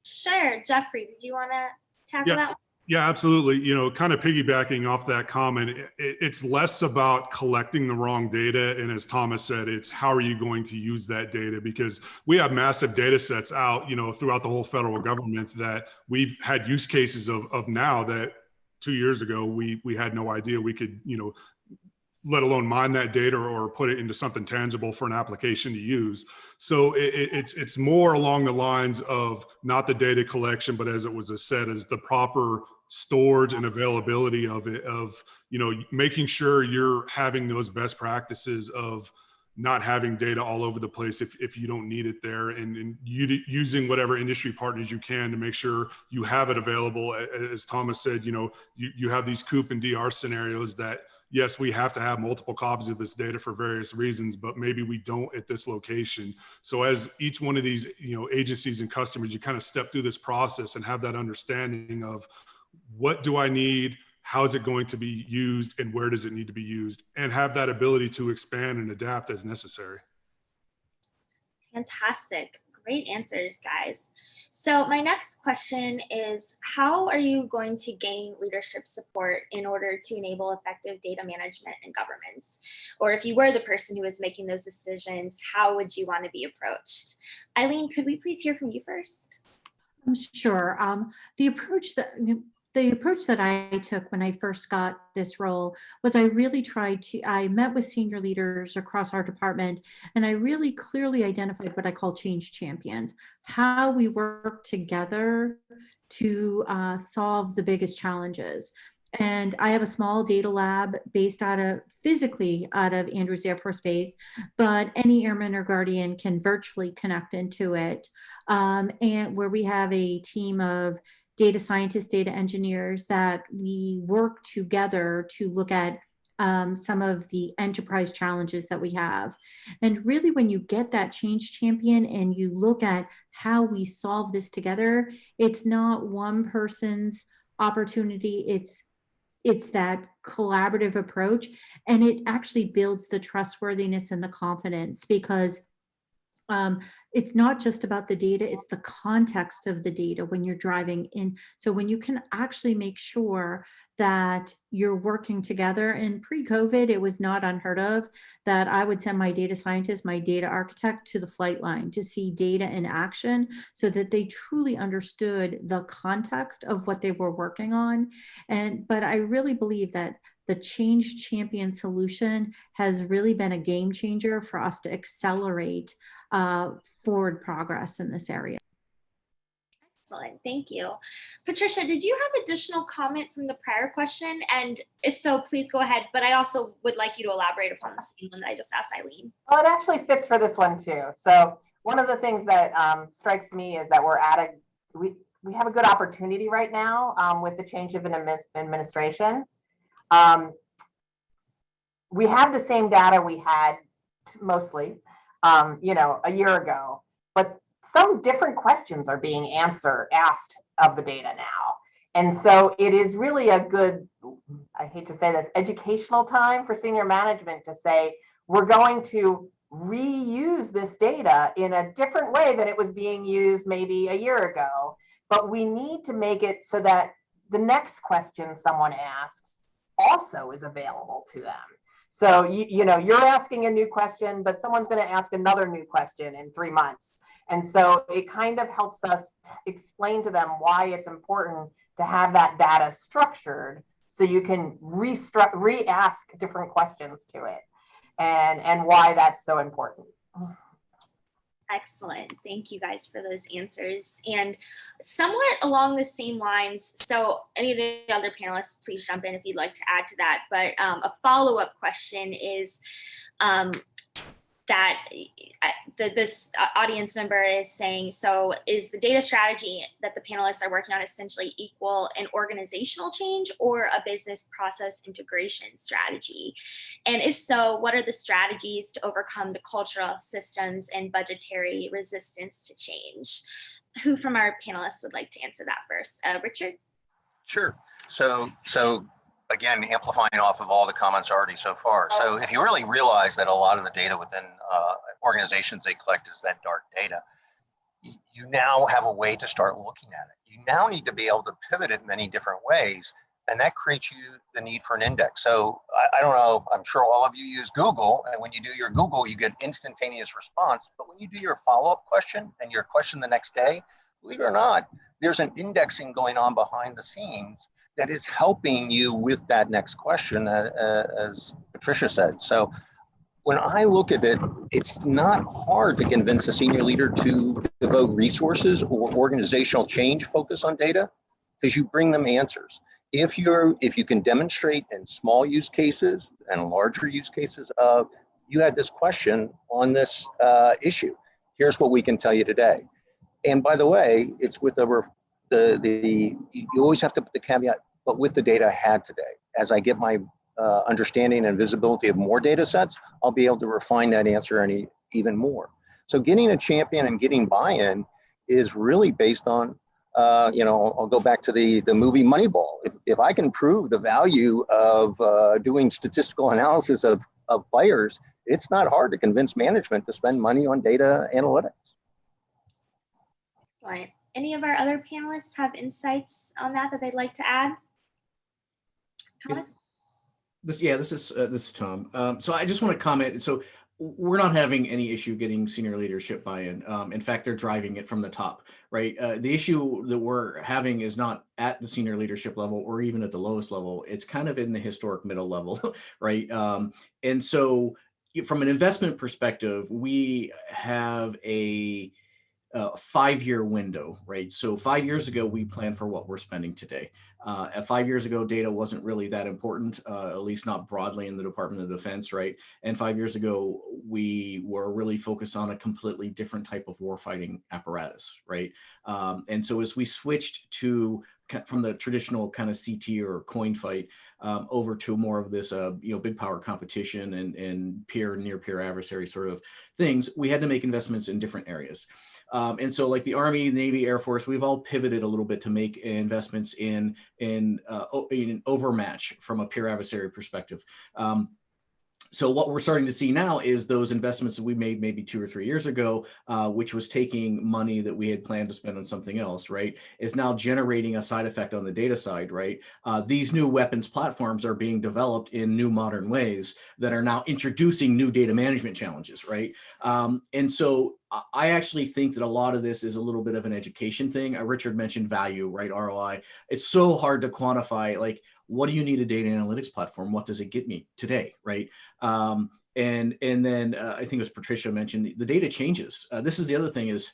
Sure. Jeffrey, did you want to tackle that one? Yeah, absolutely. Kind of piggybacking off that comment, it's less about collecting the wrong data. And as Thomas said, it's how are you going to use that data? Because we have massive data sets out, throughout the whole federal government that we've had use cases of now that 2 years ago, we had no idea we could, let alone mine that data or put it into something tangible for an application to use. So it's more along the lines of not the data collection, but as it was said, is the proper storage and availability of it, making sure you're having those best practices of not having data all over the place if you don't need it there, and using whatever industry partners you can to make sure you have it available. As Thomas said, you have these COOP and DR scenarios that, yes, we have to have multiple copies of this data for various reasons, but maybe we don't at this location. So as each one of these, agencies and customers, you kind of step through this process and have that understanding of what do I need, how is it going to be used, and where does it need to be used, and have that ability to expand and adapt as necessary. Fantastic. Great answers, guys. So my next question is, how are you going to gain leadership support in order to enable effective data management in governments? Or if you were the person who was making those decisions, how would you want to be approached? Eileen, could we please hear from you first? Sure. The approach that I took when I first got this role was I met with senior leaders across our department, and I really clearly identified what I call change champions, how we work together to solve the biggest challenges. And I have a small data lab based physically out of Andrews Air Force Base, but any airman or guardian can virtually connect into it. And where we have a team of data scientists, data engineers that we work together to look at some of the enterprise challenges that we have. And really, when you get that change champion and you look at how we solve this together, it's not one person's opportunity, it's that collaborative approach, and it actually builds the trustworthiness and the confidence, because it's not just about the data, it's the context of the data when you're driving in. So when you can actually make sure that you're working together, and pre-COVID, it was not unheard of that I would send my data scientist, my data architect to the flight line to see data in action so that they truly understood the context of what they were working on. But I really believe that the change champion solution has really been a game changer for us to accelerate forward progress in this area. Excellent, thank you. Patricia, did you have additional comment from the prior question? And if so, please go ahead, but I also would like you to elaborate upon the same one that I just asked Eileen. Well, it actually fits for this one too. So one of the things that strikes me is that we have a good opportunity right now with the change of an administration. We have the same data we had mostly, a year ago, but some different questions are being asked of the data now. And so it is really a good, I hate to say this, educational time for senior management to say, we're going to reuse this data in a different way than it was being used maybe a year ago, but we need to make it so that the next question someone asks also is available to them. So, you're asking a new question, but someone's going to ask another new question in 3 months. And so it kind of helps us explain to them why it's important to have that data structured so you can re-ask different questions to it and why that's so important. Excellent. Thank you guys for those answers. And somewhat along the same lines, so any of the other panelists, please jump in if you'd like to add to that. But a follow-up question is, that this audience member is saying, so is the data strategy that the panelists are working on essentially equal an organizational change or a business process integration strategy? And if so, what are the strategies to overcome the cultural systems and budgetary resistance to change? Who from our panelists would like to answer that first? Richard? Sure. So again, amplifying off of all the comments already so far. So if you really realize that a lot of the data within organizations they collect is that dark data, you now have a way to start looking at it. You now need to be able to pivot it in many different ways, and that creates you the need for an index. So I don't know, I'm sure all of you use Google, and when you do your Google, you get instantaneous response. But when you do your follow-up question and your question the next day, believe it or not, there's an indexing going on behind the scenes that is helping you with that next question, as Patricia said. So when I look at it, it's not hard to convince a senior leader to devote resources or organizational change focus on data, because you bring them answers. If you can demonstrate in small use cases and larger use cases of, you had this question on this issue, here's what we can tell you today. And by the way, it's with you always have to put the caveat, but with the data I had today. As I get my understanding and visibility of more data sets, I'll be able to refine that answer even more. So getting a champion and getting buy-in is really based on, I'll go back to the movie Moneyball. If I can prove the value of doing statistical analysis of players, it's not hard to convince management to spend money on data analytics. Excellent. Any of our other panelists have insights on that they'd like to add? Thomas? This is Tom. So I just want to comment. So we're not having any issue getting senior leadership buy-in. In fact, they're driving it from the top, right? The issue that we're having is not at the senior leadership level or even at the lowest level. It's kind of in the historic middle level, right? And so from an investment perspective, we have a 5-year window, right? So 5 years ago, we planned for what we're spending today. 5 years ago, data wasn't really that important, at least not broadly in the Department of Defense, right? And 5 years ago, we were really focused on a completely different type of warfighting apparatus, right? And so as we switched from the traditional kind of CT or coin fight over to more of this, big power competition and near peer adversary sort of things, we had to make investments in different areas. And so like the Army, Navy, Air Force, we've all pivoted a little bit to make investments in overmatch from a peer adversary perspective. So what we're starting to see now is those investments that we made maybe 2 or 3 years ago, which was taking money that we had planned to spend on something else, right, is now generating a side effect on the data side, right? These new weapons platforms are being developed in new modern ways that are now introducing new data management challenges, right? And so I actually think that a lot of this is a little bit of an education thing. Richard mentioned value, right? ROI. It's so hard to quantify, like, what do you need a data analytics platform? What does it get me today, right? And then I think it was Patricia mentioned the data changes. This is the other thing is,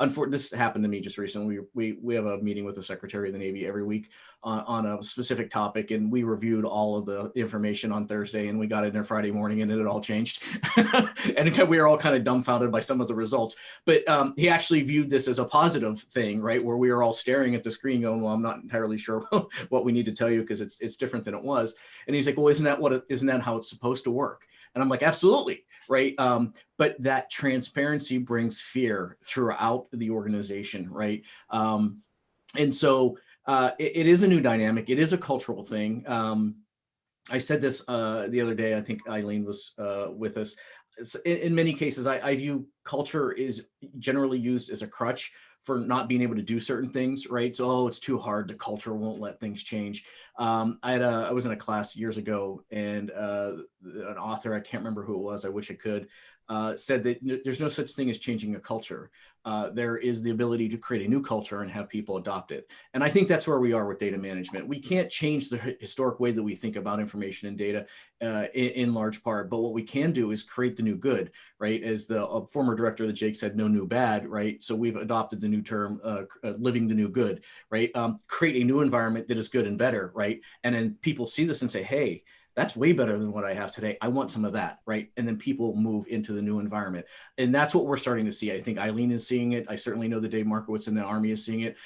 unfortunately, this happened to me just recently. We have a meeting with the Secretary of the Navy every week on a specific topic, and we reviewed all of the information on Thursday, and we got in there Friday morning, and it all changed. And again, we were all kind of dumbfounded by some of the results. But he actually viewed this as a positive thing, right? Where we were all staring at the screen going, well, I'm not entirely sure what we need to tell you because it's different than it was. And he's like, well, isn't that how it's supposed to work? And I'm like, absolutely, right? But that transparency brings fear throughout the organization, right? And so it is a new dynamic. It is a cultural thing. I said this the other day, I think Eileen was with us. In many cases, I view culture is generally used as a crutch for not being able to do certain things, right? So, oh, it's too hard. The culture won't let things change. I was in a class years ago, and an author, I can't remember who it was, I wish I could, said that there's no such thing as changing a culture. There is the ability to create a new culture and have people adopt it. And I think that's where we are with data management. We can't change the historic way that we think about information and data in large part, but what we can do is create the new good, right? As the former director of the Jake said, no new bad, right? So we've adopted the new term, living the new good, right? Create a new environment that is good and better, right? And then people see this and say, hey, that's way better than what I have today. I want some of that, right? And then people move into the new environment. And that's what we're starting to see. I think Eileen is seeing it. I certainly know that Dave Markowitz in the Army is seeing it.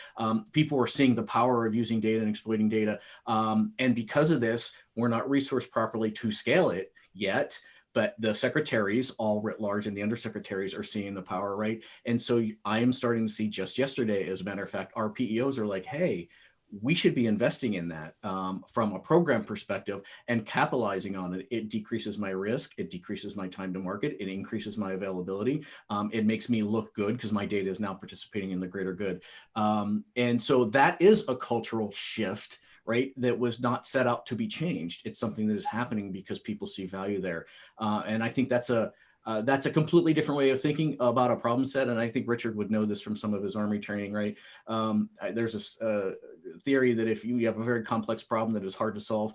People are seeing the power of using data and exploiting data. And because of this, we're not resourced properly to scale it yet. But the secretaries, all writ large, and the undersecretaries are seeing the power, right? And so I am starting to see, just yesterday, as a matter of fact, our PEOs are like, hey, we should be investing in that from a program perspective and capitalizing on it. It decreases my risk. It decreases my time to market. It increases my availability. It makes me look good because my data is now participating in the greater good. And so that is a cultural shift, right? That was not set out to be changed. It's something that is happening because people see value there. And I think that's a completely different way of thinking about a problem set. And I think Richard would know this from some of his Army training, right? There's this theory that if you have a very complex problem that is hard to solve,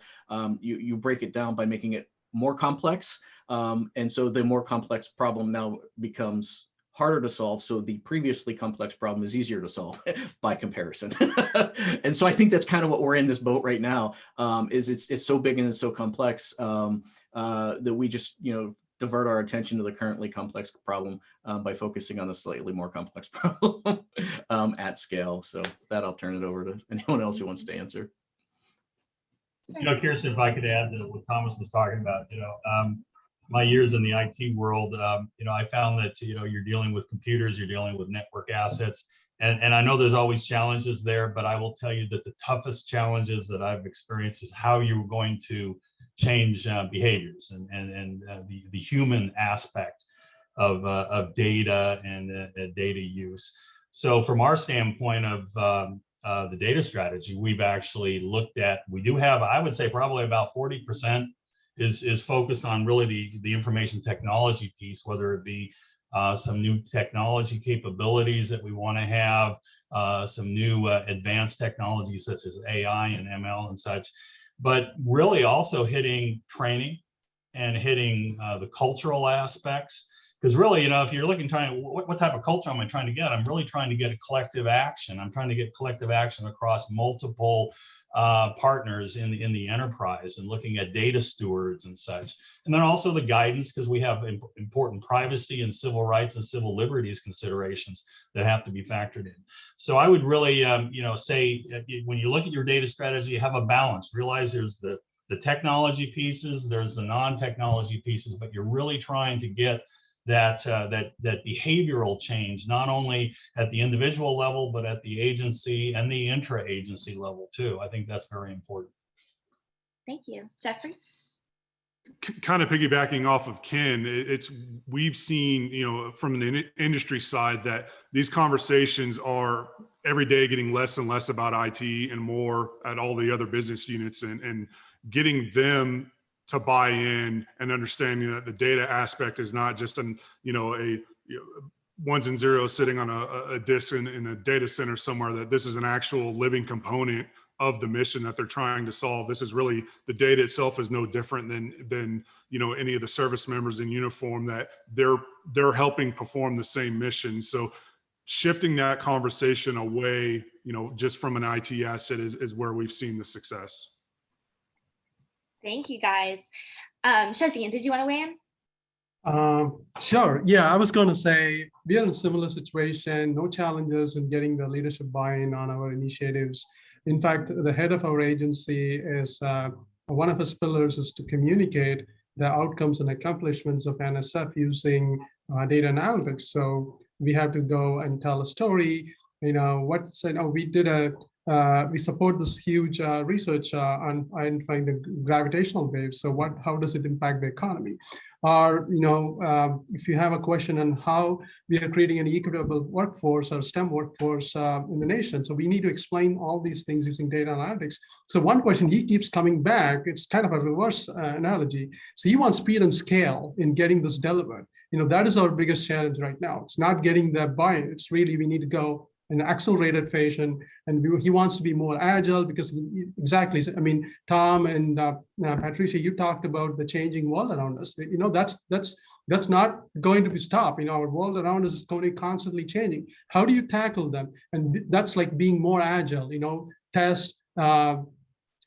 you break it down by making it more complex. And so the more complex problem now becomes harder to solve. So the previously complex problem is easier to solve by comparison. And so I think that's kind of what we're in this boat right now, is it's so big and it's so complex that we just, divert our attention to the currently complex problem by focusing on a slightly more complex problem at scale. So that I'll turn it over to anyone else who wants to answer. Kirsten, if I could add to what Thomas was talking about, my years in the IT world, I found that, you're dealing with computers, you're dealing with network assets, and I know there's always challenges there, but I will tell you that the toughest challenges that I've experienced is how you're going to change behaviors and the human aspect of data and data use. So from our standpoint of the data strategy, we've actually looked at, we do have, I would say probably about 40% is focused on really the information technology piece, whether it be some new technology capabilities that we want to have, some new advanced technologies such as AI and ML and such, but really also hitting training and hitting the cultural aspects. Because really, if you're looking, what type of culture am I trying to get? I'm really trying to get a collective action. I'm trying to get collective action across multiple partners in the enterprise, and looking at data stewards and such. And then also the guidance, because we have important privacy and civil rights and civil liberties considerations that have to be factored in. So I would really, say when you look at your data strategy, have a balance. Realize there's the technology pieces, there's the non-technology pieces, but you're really trying to get that behavioral change, not only at the individual level, but at the agency and the intra-agency level too. I think that's very important. Thank you. Jeffrey? Kind of piggybacking off of Ken, we've seen, from the industry side, that these conversations are every day getting less and less about IT and more at all the other business units, and getting them to buy in and understanding that the data aspect is not just a ones and zeros sitting on a disk in a data center somewhere, that this is an actual living component of the mission that they're trying to solve. This is really, the data itself is no different than any of the service members in uniform, that they're helping perform the same mission. So shifting that conversation away, just from an IT asset is where we've seen the success. Thank you, guys. Shazian, did you want to weigh in? Sure. Yeah, I was going to say we are in a similar situation, no challenges in getting the leadership buy-in on our initiatives. In fact, the head of our agency is, one of his pillars is to communicate the outcomes and accomplishments of NSF using data analytics. So we have to go and tell a story. We support this huge research on identifying the gravitational waves. So how does it impact the economy? Or, if you have a question on how we are creating an equitable workforce or STEM workforce in the nation. So we need to explain all these things using data analytics. So one question he keeps coming back, it's kind of a reverse analogy. So he wants speed and scale in getting this delivered. That is our biggest challenge right now. It's not getting that buy-in. It's really, we need to go in an accelerated fashion, and he wants to be more agile because exactly. I mean, Tom and Patricia, you talked about the changing world around us. That's not going to be stopped. Our world around us is going to be constantly changing. How do you tackle them? And that's like being more agile. Test,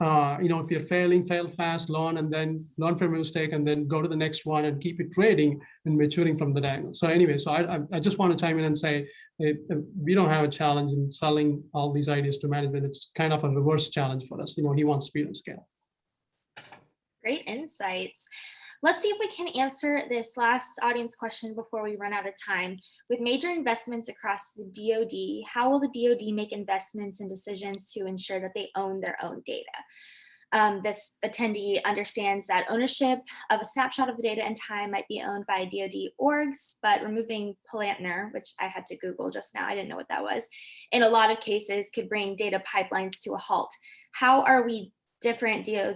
if you're failing, fail fast, learn, and then learn from your mistake, and then go to the next one and keep iterating and maturing from the angle. So anyway, so I just want to chime in and say we don't have a challenge in selling all these ideas to management. It's kind of a reverse challenge for us. He wants speed and scale. Great insights. Let's see if we can answer this last audience question before we run out of time. With major investments across the DoD, how will the DoD make investments and decisions to ensure that they own their own data? This attendee understands that ownership of a snapshot of the data in time might be owned by DoD orgs, but removing Plantner, which I had to Google just now, I didn't know what that was, in a lot of cases could bring data pipelines to a halt. How are different DoD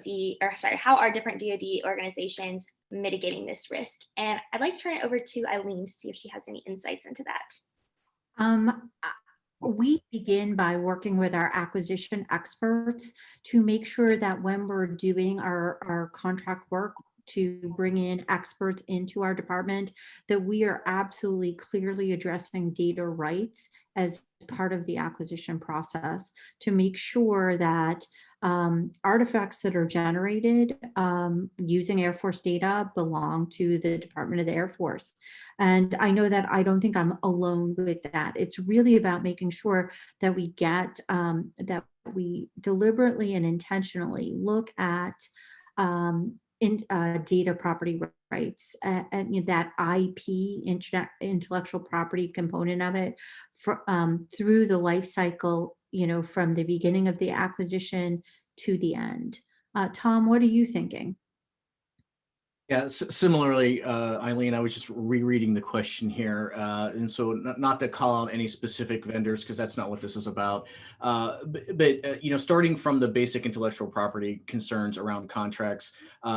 organizations mitigating this risk? And I'd like to turn it over to Eileen to see if she has any insights into that. We begin by working with our acquisition experts to make sure that when we're doing our contract work to bring in experts into our department, that we are absolutely clearly addressing data rights as part of the acquisition process to make sure that artifacts that are generated using Air Force data belong to the Department of the Air Force. And I know that I don't think I'm alone with that. It's really about making sure that we get, that we deliberately and intentionally look at data property rights and that IP, intellectual property component of it through the life cycle, from the beginning of the acquisition to the end. Tom, what are you thinking? Yeah, similarly, Eileen, I was just rereading the question here. And so not to call out any specific vendors, because that's not what this is about. But starting from the basic intellectual property concerns around contracts.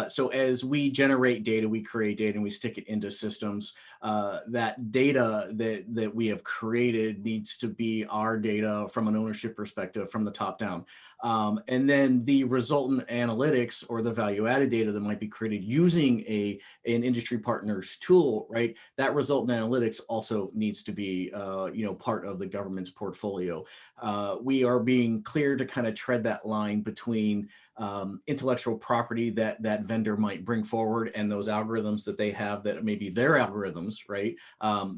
So as we generate data, we create data and we stick it into systems. That data that we have created needs to be our data from an ownership perspective, from the top down. And then the resultant analytics or the value-added data that might be created using an industry partner's tool, right? That resultant analytics also needs to be, part of the government's portfolio. We are being clear to kind of tread that line between intellectual property that vendor might bring forward and those algorithms that they have that may be their algorithms, right?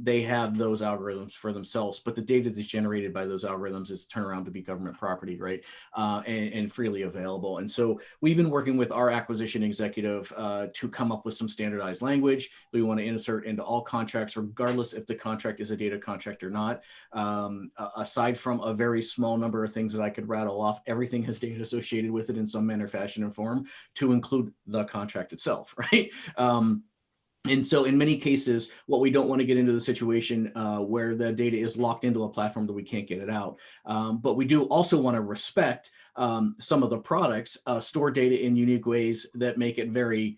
They have those algorithms for themselves, but the data that's generated by those algorithms is turned around to be government property, right? And freely available. And so we've been working with our acquisition executive to come up with some standardized language we want to insert into all contracts, regardless if the contract is a data contract or not. Aside from a very small number of things that I could rattle off, everything has data associated with it in some manner, fashion, and form, to include the contract itself, right? And so in many cases, what we don't want to get into the situation where the data is locked into a platform that we can't get it out. But we do also want to respect some of the products, store data in unique ways that make it very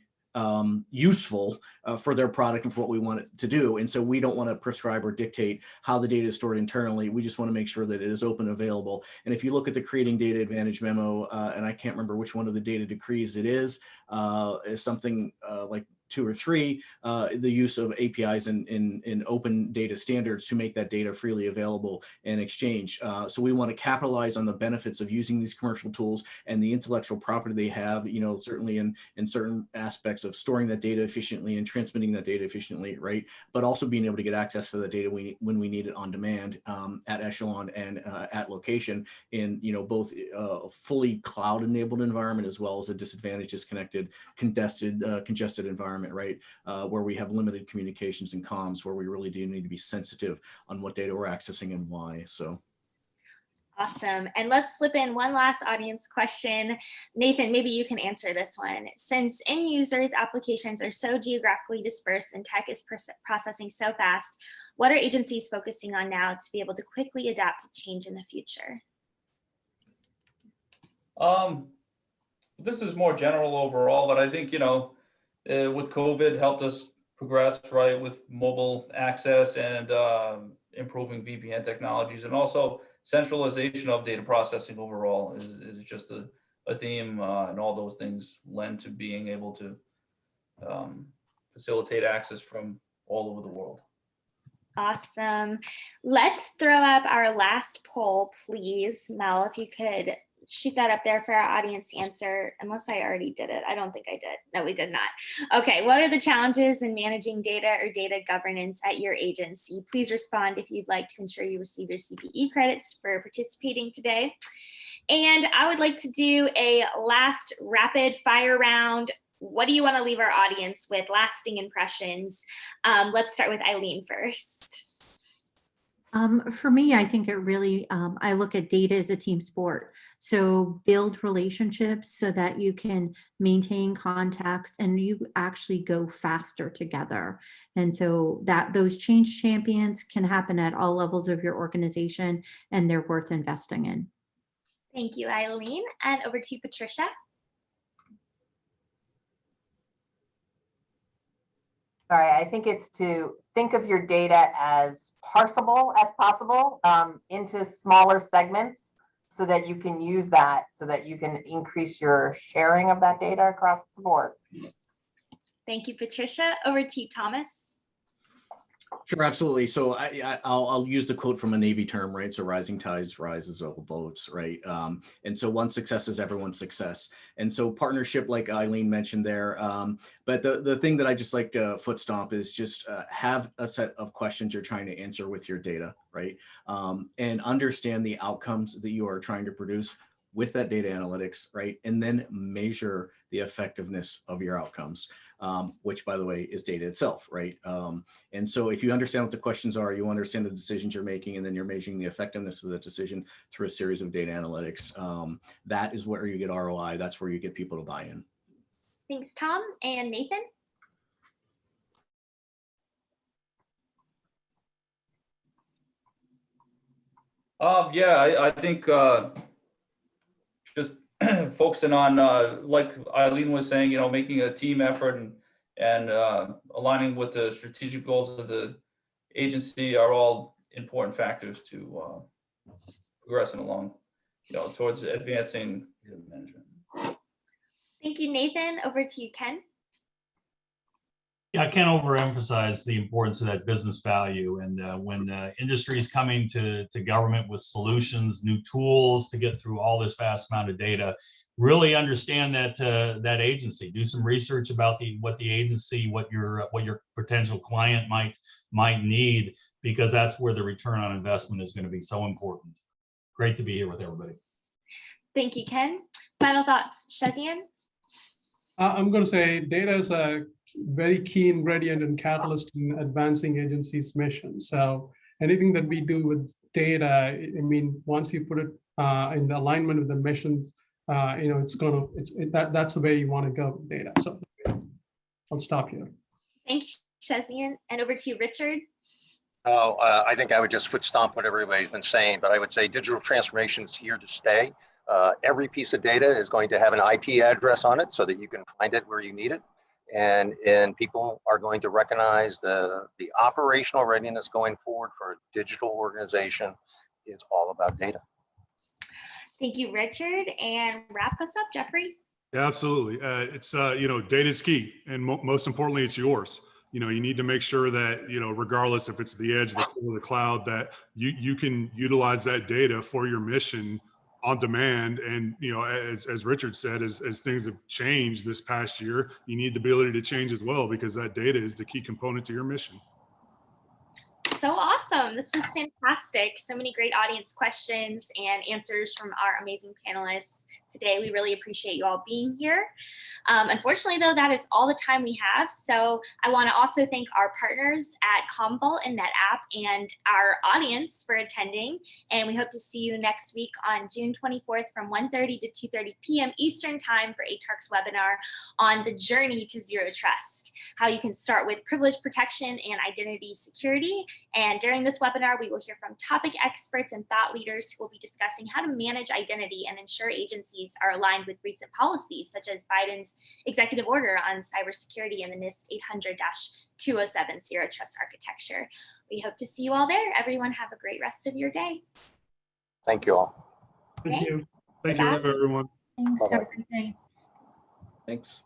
useful for their product and for what we want it to do. And so we don't want to prescribe or dictate how the data is stored internally. We just want to make sure that it is open and available. And if you look at the Creating Data Advantage memo, and I can't remember which one of the data decrees it is something like 2 or 3, the use of APIs in open data standards to make that data freely available and exchange. So we want to capitalize on the benefits of using these commercial tools and the intellectual property they have, certainly in certain aspects of storing that data efficiently and transmitting that data efficiently, right? But also being able to get access to the data when we need it on demand at echelon and at location in, both a fully cloud-enabled environment as well as a disadvantaged, disconnected, congested environment, right? Where we have limited communications and comms, where we really do need to be sensitive on what data we're accessing and why. So. Awesome. And let's slip in one last audience question. Nathan, maybe you can answer this one. Since end users' applications are so geographically dispersed and tech is processing so fast, what are agencies focusing on now to be able to quickly adapt to change in the future? This is more general overall, but I think, with COVID helped us progress, right, with mobile access and improving VPN technologies, and also centralization of data processing overall is just a theme, and all those things lend to being able to facilitate access from all over the world. Awesome. Let's throw up our last poll, please. Mel, if you could shoot that up there for our audience to answer, unless I already did it. I don't think I did. No, we did not. Okay, what are the challenges in managing data or data governance at your agency? Please respond if you'd like to ensure you receive your CPE credits for participating today. And I would like to do a last rapid fire round. What do you want to leave our audience with? Lasting impressions. Let's start with Eileen first. For me, I think it really, I look at data as a team sport. So build relationships so that you can maintain contacts and you actually go faster together. And so that those change champions can happen at all levels of your organization, and they're worth investing in. Thank you, Eileen. And over to you, Patricia. Sorry, I think it's to think of your data as parsable as possible into smaller segments so that you can use that, so that you can increase your sharing of that data across the board. Thank you, Patricia. Over to you, Thomas. Sure, absolutely. So I'll use the quote from a Navy term, right? So rising tides rises all boats, right? And so one success is everyone's success. And so partnership, like Eileen mentioned there. But the thing that I just like to foot stomp is just have a set of questions you're trying to answer with your data, right? And understand the outcomes that you are trying to produce with that data analytics, right? And then measure the effectiveness of your outcomes, which, by the way, is data itself, right? And so if you understand what the questions are, you understand the decisions you're making, and then you're measuring the effectiveness of the decision through a series of data analytics, that is where you get ROI. That's where you get people to buy in. Thanks, Tom. And Nathan? Yeah, I think just focusing on, like Eileen was saying, making a team effort and aligning with the strategic goals of the agency are all important factors to progressing along, towards advancing data management. Thank you, Nathan. Over to you, Ken. Yeah, I can't overemphasize the importance of that business value. And when the industry is coming to government with solutions, new tools to get through all this vast amount of data, really understand that agency. Do some research about what the agency, what your potential client might need, because that's where the return on investment is going to be so important. Great to be here with everybody. Thank you, Ken. Final thoughts, Shazian? I'm going to say data is a very key ingredient and catalyst in advancing agencies' mission. So anything that we do with data, I mean, once you put it in the alignment with the missions, that's the way you want to go with data. So I'll stop here. Thank you, Shazian. And over to you, Richard. I think I would just foot stomp what everybody's been saying, but I would say digital transformation is here to stay. Every piece of data is going to have an IP address on it so that you can find it where you need it. And people are going to recognize the operational readiness going forward for a digital organization is all about data. Thank you, Richard. And wrap us up, Jeffrey. Yeah, absolutely. It's, data is key. And most importantly, it's yours. You need to make sure that, regardless if it's the edge, the core, the cloud, that you can utilize that data for your mission on demand. And, as Richard said, as things have changed this past year, you need the ability to change as well, because that data is the key component to your mission. So awesome. This was fantastic. So many great audience questions and answers from our amazing panelists today. We really appreciate you all being here. Unfortunately, though, that is all the time we have. So I want to also thank our partners at Commvault and NetApp and our audience for attending. And we hope to see you next week on June 24th from 1:30 to 2:30 p.m. Eastern Time for ATARC's webinar on the journey to Zero Trust, how you can start with privilege protection and identity security. And during this webinar, we will hear from topic experts and thought leaders who will be discussing how to manage identity and ensure agencies are aligned with recent policies, such as Biden's executive order on cybersecurity and the NIST 800-207 Zero Trust architecture. We hope to see you all there. Everyone have a great rest of your day. Thank you all. Thank you. Thank you, everyone. Thanks. Have a great day. Thanks.